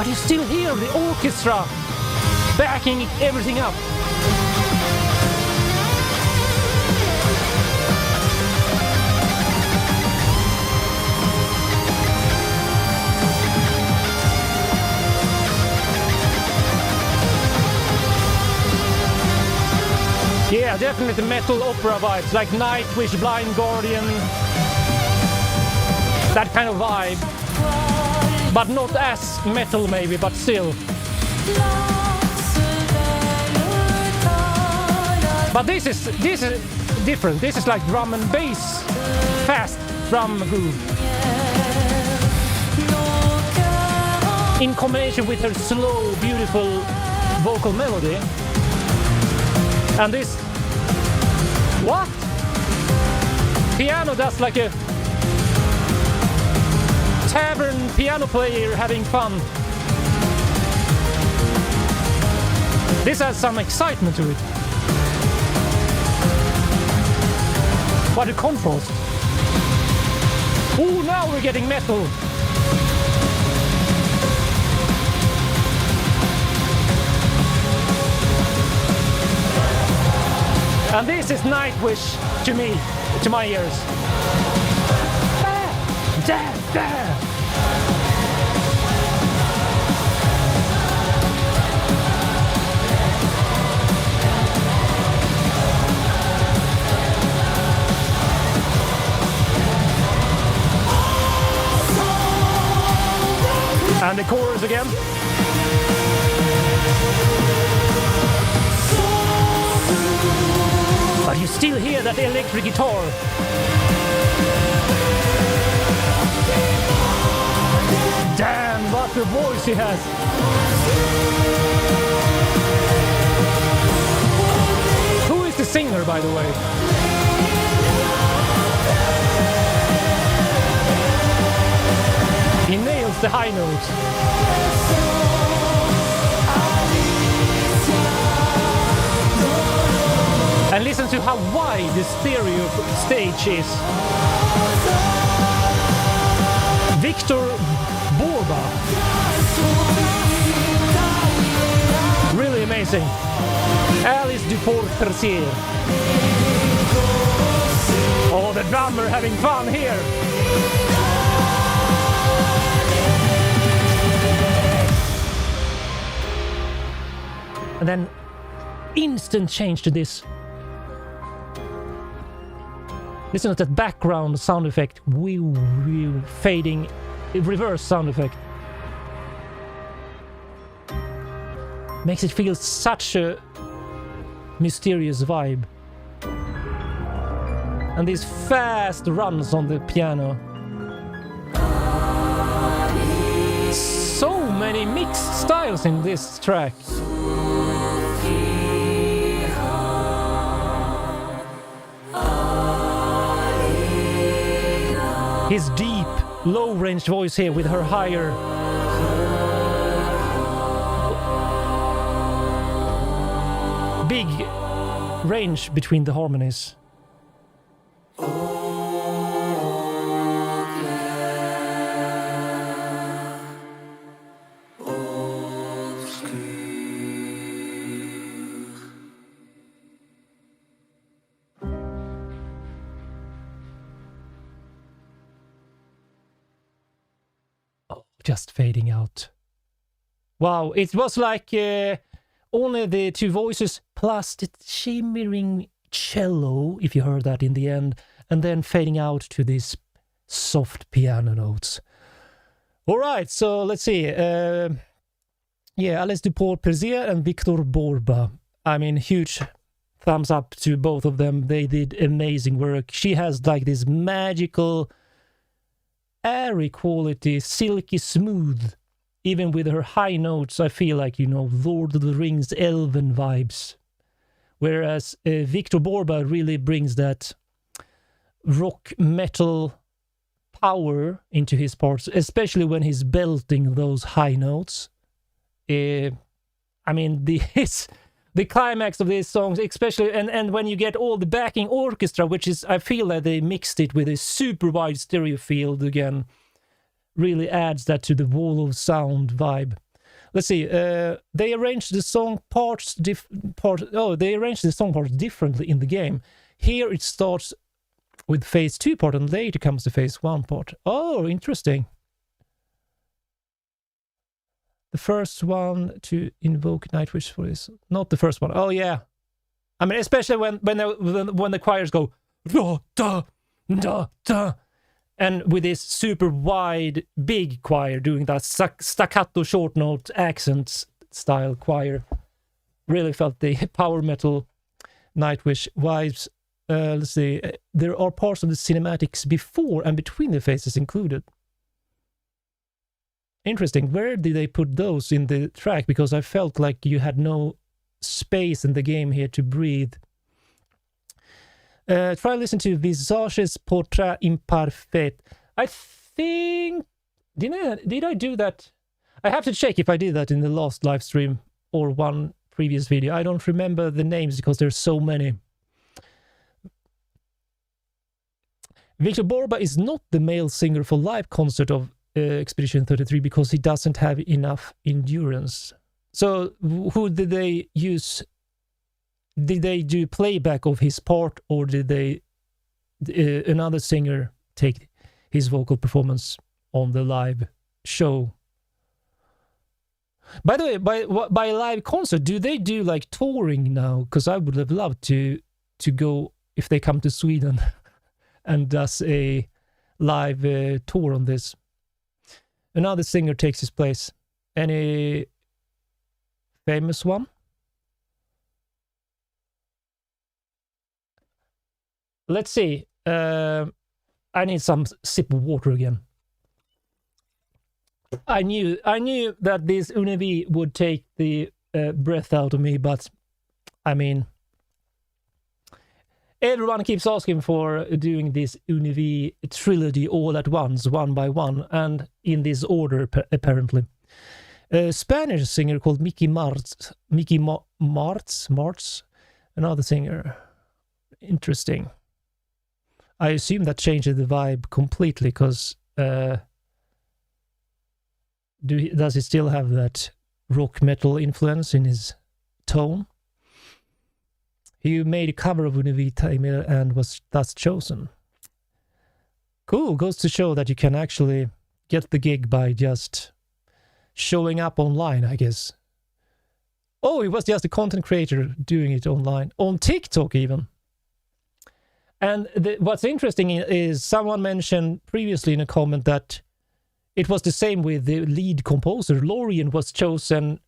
But you still hear the orchestra backing everything up. Yeah, definitely metal opera vibes, like Nightwish, Blind Guardian, that kind of vibe. But not as metal maybe, but still. But this is different. This is like drum and bass, fast drum groove. In combination with her slow, beautiful vocal melody. And this... What? Piano does like a tavern piano player having fun. This has some excitement to it. What a contrast. Oh, now we're getting metal. And this is Nightwish to me, to my ears. And the chorus again. But you still hear that electric guitar. Damn, what a voice he has. Who is the singer, by the way? He nails the high notes. And listen to how wide the stereo stage is. Victor Borba. Really amazing. Alice Duport-Terzier. Oh, the drummer having fun here. And then instant change to this. Listen to that background sound effect. Fading, reverse sound effect. Makes it feel such a mysterious vibe. And these fast runs on the piano. So many mixed styles in this track. His deep, low-range voice here with her higher. Big range between the harmonies. Just fading out. Wow, it was like only the two voices plus the shimmering cello, if you heard that in the end, and then fading out to these soft piano notes. All right, so let's see. Yeah, Alice Duport-Terzier and Victor Borba. I mean, huge thumbs up to both of them. They did amazing work. She has like this magical airy quality, silky smooth. Even with her high notes, I feel like, you know, Lord of the Rings elven vibes. Whereas Victor Borba really brings that rock metal power into his parts, especially when he's belting those high notes. I mean, the climax of these songs, especially, and when you get all the backing orchestra, which is, I feel that they mixed it with a super wide stereo field again, really adds that to the wall of sound vibe. let's see. They arranged the song parts they arranged the song parts differently in the game. Here it starts with phase 2 part and later comes the phase 1 part. Oh, interesting. The first one to invoke Nightwish for this. Not the first one. Oh yeah. I mean, especially when the choirs go da da da da, and with this super wide big choir doing that staccato short note accent style choir, really felt the power metal Nightwish vibes. Let's see. There are parts of the cinematics before and between the phases included. Interesting. Where did they put those in the track? Because I felt like you had no space in the game here to breathe. Try listen to Visage's Portrait Imparfait. I think... Did I do that? I have to check if I did that in the last live stream or one previous video. I don't remember the names because there's so many. Victor Borba is not the male singer for live concert of Expedition 33 because he doesn't have enough endurance. So who did they use? Did they do playback of his part, or did they another singer take his vocal performance on the live show? By the way, by live concert, do they do like touring now? Because I would have loved to go if they come to Sweden and does a live tour on this. Another singer takes his place. Any famous one? Let's see. I need some sip of water again. I knew that this Univi would take the breath out of me, but I mean, everyone keeps asking for doing this Univi trilogy all at once, one by one, and in this order, apparently. A Spanish singer called Mickey Martz, another singer. Interesting. I assume that changes the vibe completely, because does he still have that rock metal influence in his tone? He made a cover of Univi Taimir and was thus chosen. Cool, goes to show that you can actually get the gig by just showing up online, I guess. Oh, he was just a content creator doing it online, on TikTok even. And what's interesting is someone mentioned previously in a comment that it was the same with the lead composer. Lorien was chosen.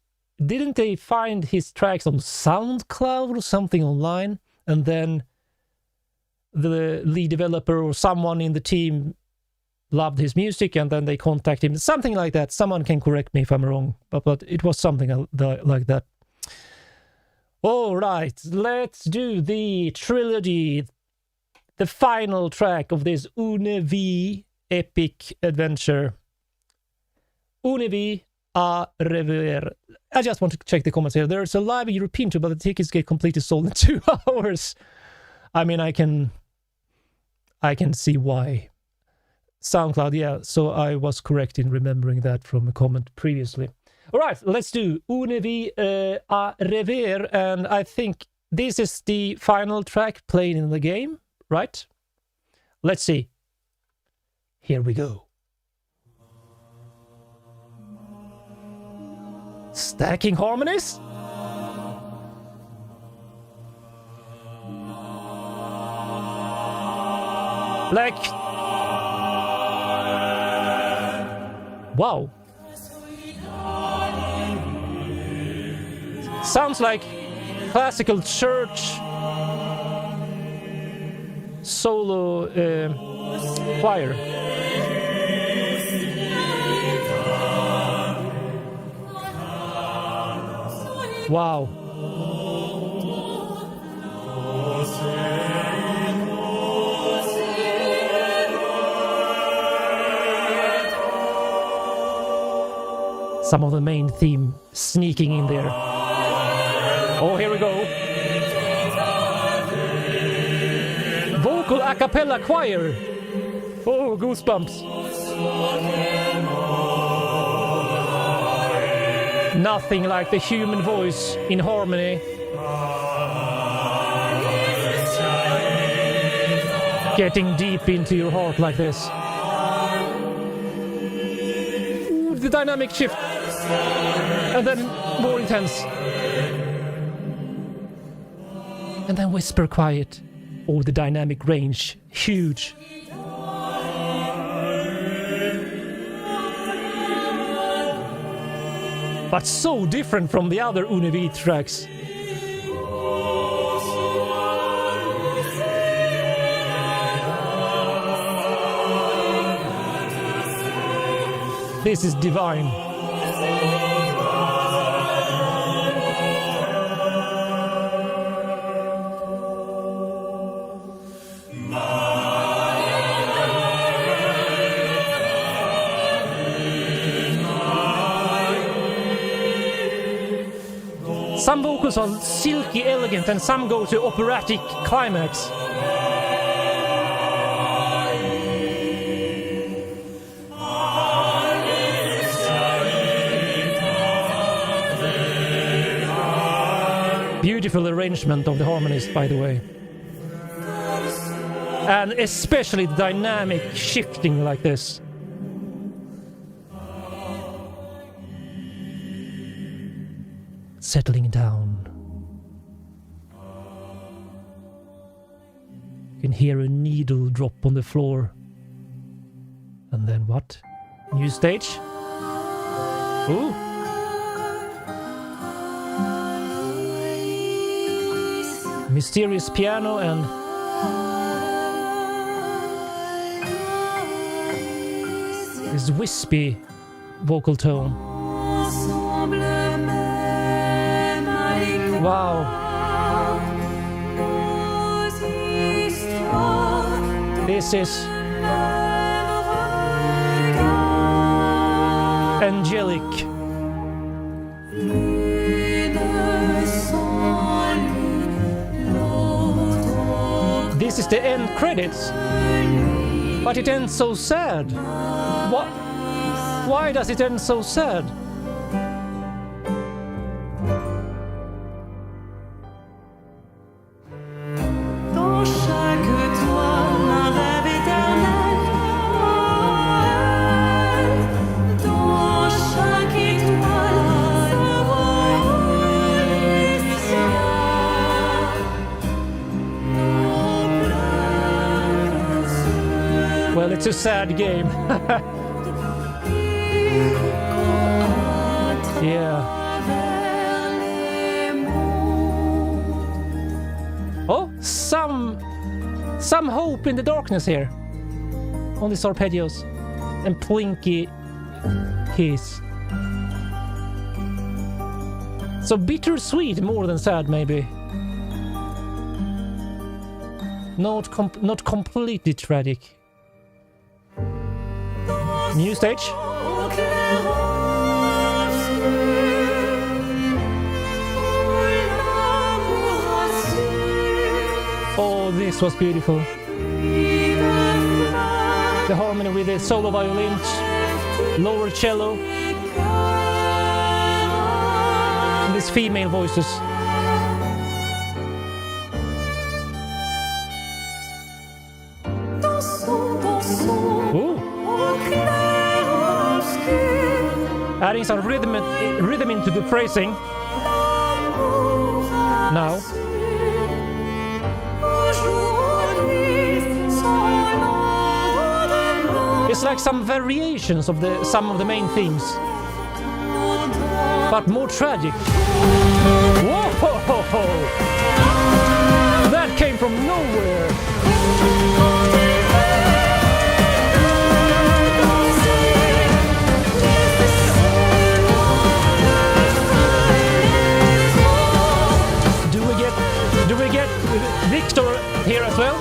Didn't they find his tracks on SoundCloud or something online? And then the lead developer or someone in the team loved his music, and then they contacted him. Something like that. Someone can correct me if I'm wrong, but it was something like that. All right, let's do the trilogy. The final track of this Univi epic adventure. Univi a rever. I just want to check the comments here. There's a live European tour, but the tickets get completely sold in 2 hours. I mean, I can see why. SoundCloud, yeah. So I was correct in remembering that from a comment previously. All right, let's do Univi a rever, and I think this is the final track played in the game, right? Let's see. Here we go. Stacking harmonies? Like... Wow. Sounds like classical church solo choir. Wow. Some of the main theme sneaking in there. Oh, here we go. Vocal a cappella choir. Oh, goosebumps. Nothing like the human voice in harmony. Getting deep into your heart like this. Ooh, the dynamic shift. And then more intense. And then whisper quiet. Oh, the dynamic range. Huge. But so different from the other Univi tracks. This is divine. Some vocals are silky elegant and some go to operatic climax. Beautiful arrangement of the harmonies, by the way. And especially the dynamic shifting like this. Settling down. You can hear a needle drop on the floor. And then what? New stage? Ooh! Mysterious piano and this wispy vocal tone. Wow. This is angelic. This is the end credits. But it ends so sad. What? Why does it end so sad? Well, it's a sad game. Yeah. Oh, some hope in the darkness here. On these arpeggios and plinky keys. So bittersweet more than sad, maybe. Not completely tragic. New stage. Oh, this was beautiful. The harmony with the solo violins, lower cello, and these female voices. Ooh. Adding some rhythm into the phrasing. Now. It's like some variations of some of the main themes, but more tragic. Whoa! That came from nowhere. Do we get Victor here as well?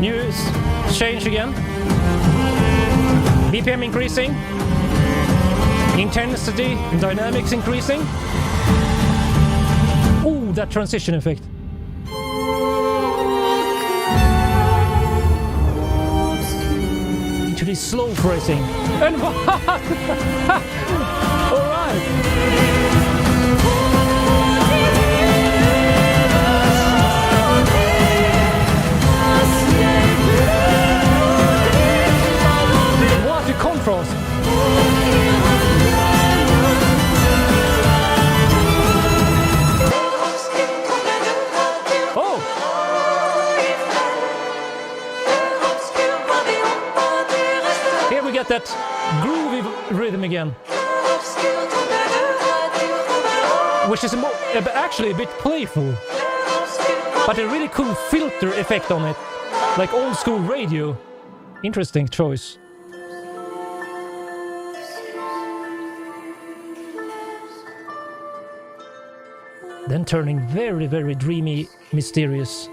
New change again. BPM increasing. Intensity and dynamics increasing. Ooh, that transition effect. Into this slow phrasing. And what? Alright. What a contrast. Oh! Here we get that groovy rhythm again. Which is actually a bit playful. But a really cool filter effect on it. Like old school radio. Interesting choice. Then turning very, very dreamy, mysterious.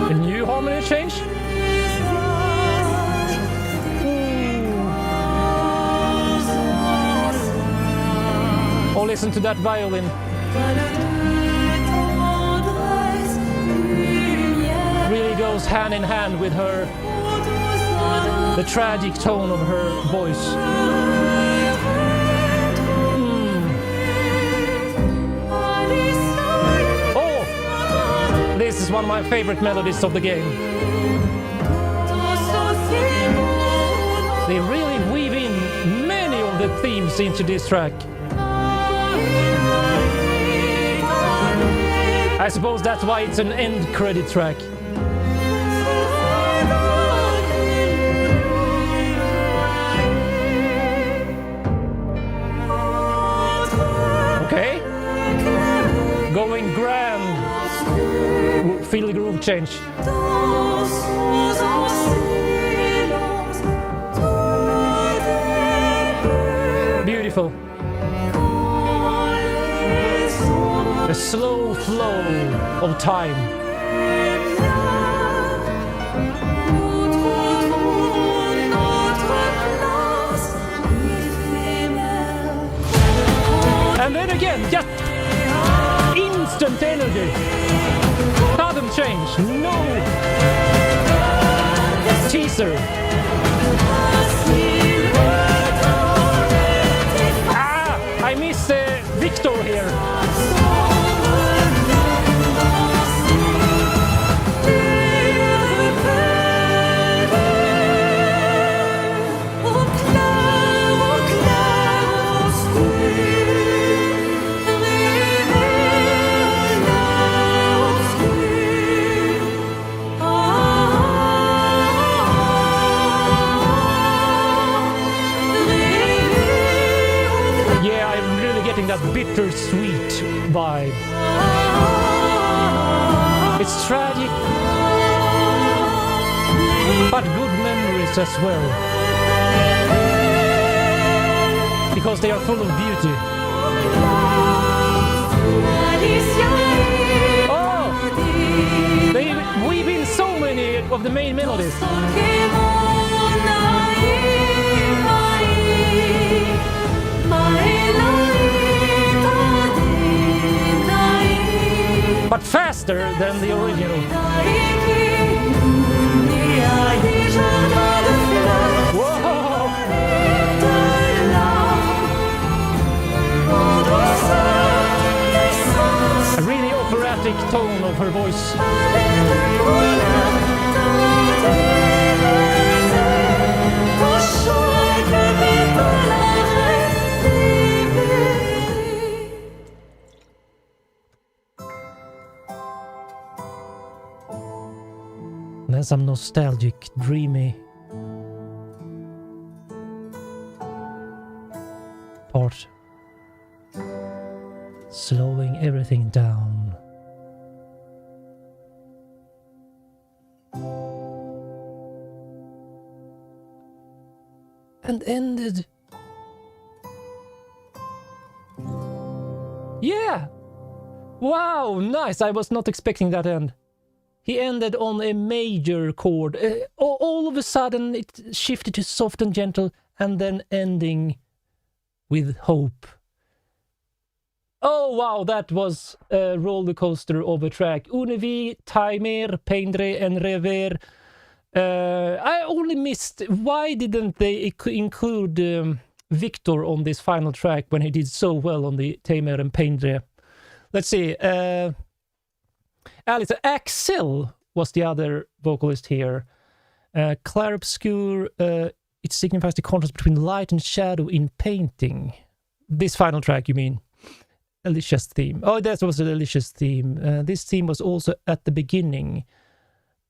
A new harmony change? Oh, listen to that violin. Really goes hand in hand with her. The tragic tone of her voice. Oh! This is one of my favorite melodies of the game. They really weave in many of the themes into this track. I suppose that's why it's an end credit track. Okay. Going grand. Feel the groove change. Beautiful. A slow flow of time. And then again, just instant energy. Sudden change. No teaser. I miss Victor here. That bittersweet vibe. It's tragic, but good memories as well. Because they are full of beauty. Oh! They weave in so many of the main melodies. But faster than the original. Whoa! A really operatic tone of her voice. And some nostalgic, dreamy part, slowing everything down. And ended. Yeah! Wow, nice! I was not expecting that end. He ended on a major chord. All of a sudden it shifted to soft and gentle, and then ending with hope. Oh wow, that was a roller coaster of a track. Unevi, Timer, Peindre, and Rever. I only missed. Why didn't they include Victor on this final track when he did so well on the Tamer and Peindre? Let's see. Alice Axel was the other vocalist here. Clair Obscur. It signifies the contrast between light and shadow in painting. This final track, you mean? Alicia's theme. Oh, that was Alicia's theme. This theme was also at the beginning.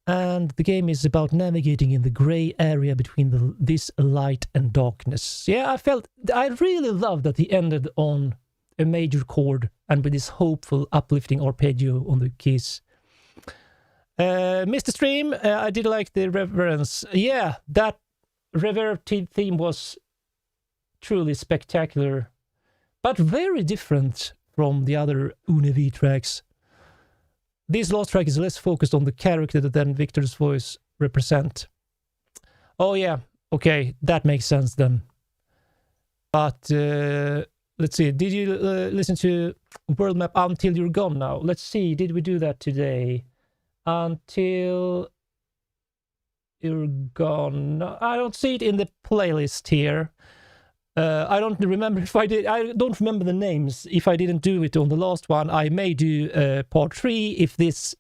And the game is about navigating in the grey area between this light and darkness. Yeah, I really loved that he ended on a major chord and with this hopeful, uplifting arpeggio on the keys. Mr. Stream, I did like the reverence. Yeah, that reverb theme was truly spectacular, but very different from the other Unevi tracks. This last track is less focused on the character than Victor's voice represent. Oh yeah, okay, that makes sense then. But let's see, did you listen to World Map Until You're Gone now? Let's see, did we do that today? Until You're Gone. No, I don't see it in the playlist here. I don't remember if I did. I don't remember the names. If I didn't do it on the last one, I may do part 3 if this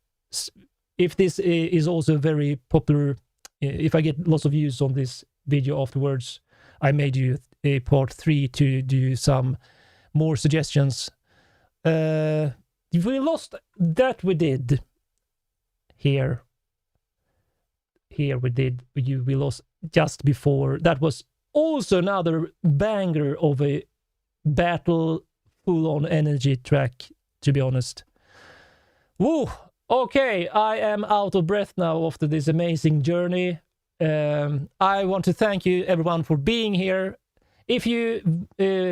is also very popular. If I get lots of views on this video afterwards, I may do a part 3 to do some more suggestions. We lost that. We did here. Here we did. We lost just before. That was also another banger of a battle full-on energy track, to be honest. Woo! Okay, I am out of breath now after this amazing journey. I want to thank you everyone for being here. If you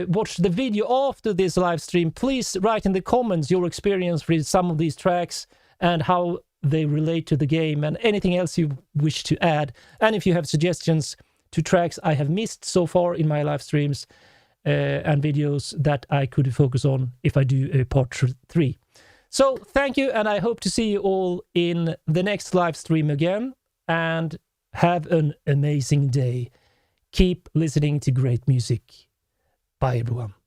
watched the video after this live stream, please write in the comments your experience with some of these tracks and how they relate to the game and anything else you wish to add. And if you have suggestions to tracks I have missed so far in my live streams and videos that I could focus on if I do a part 3. So thank you, and I hope to see you all in the next live stream again, and have an amazing day. Keep listening to great music. Bye everyone.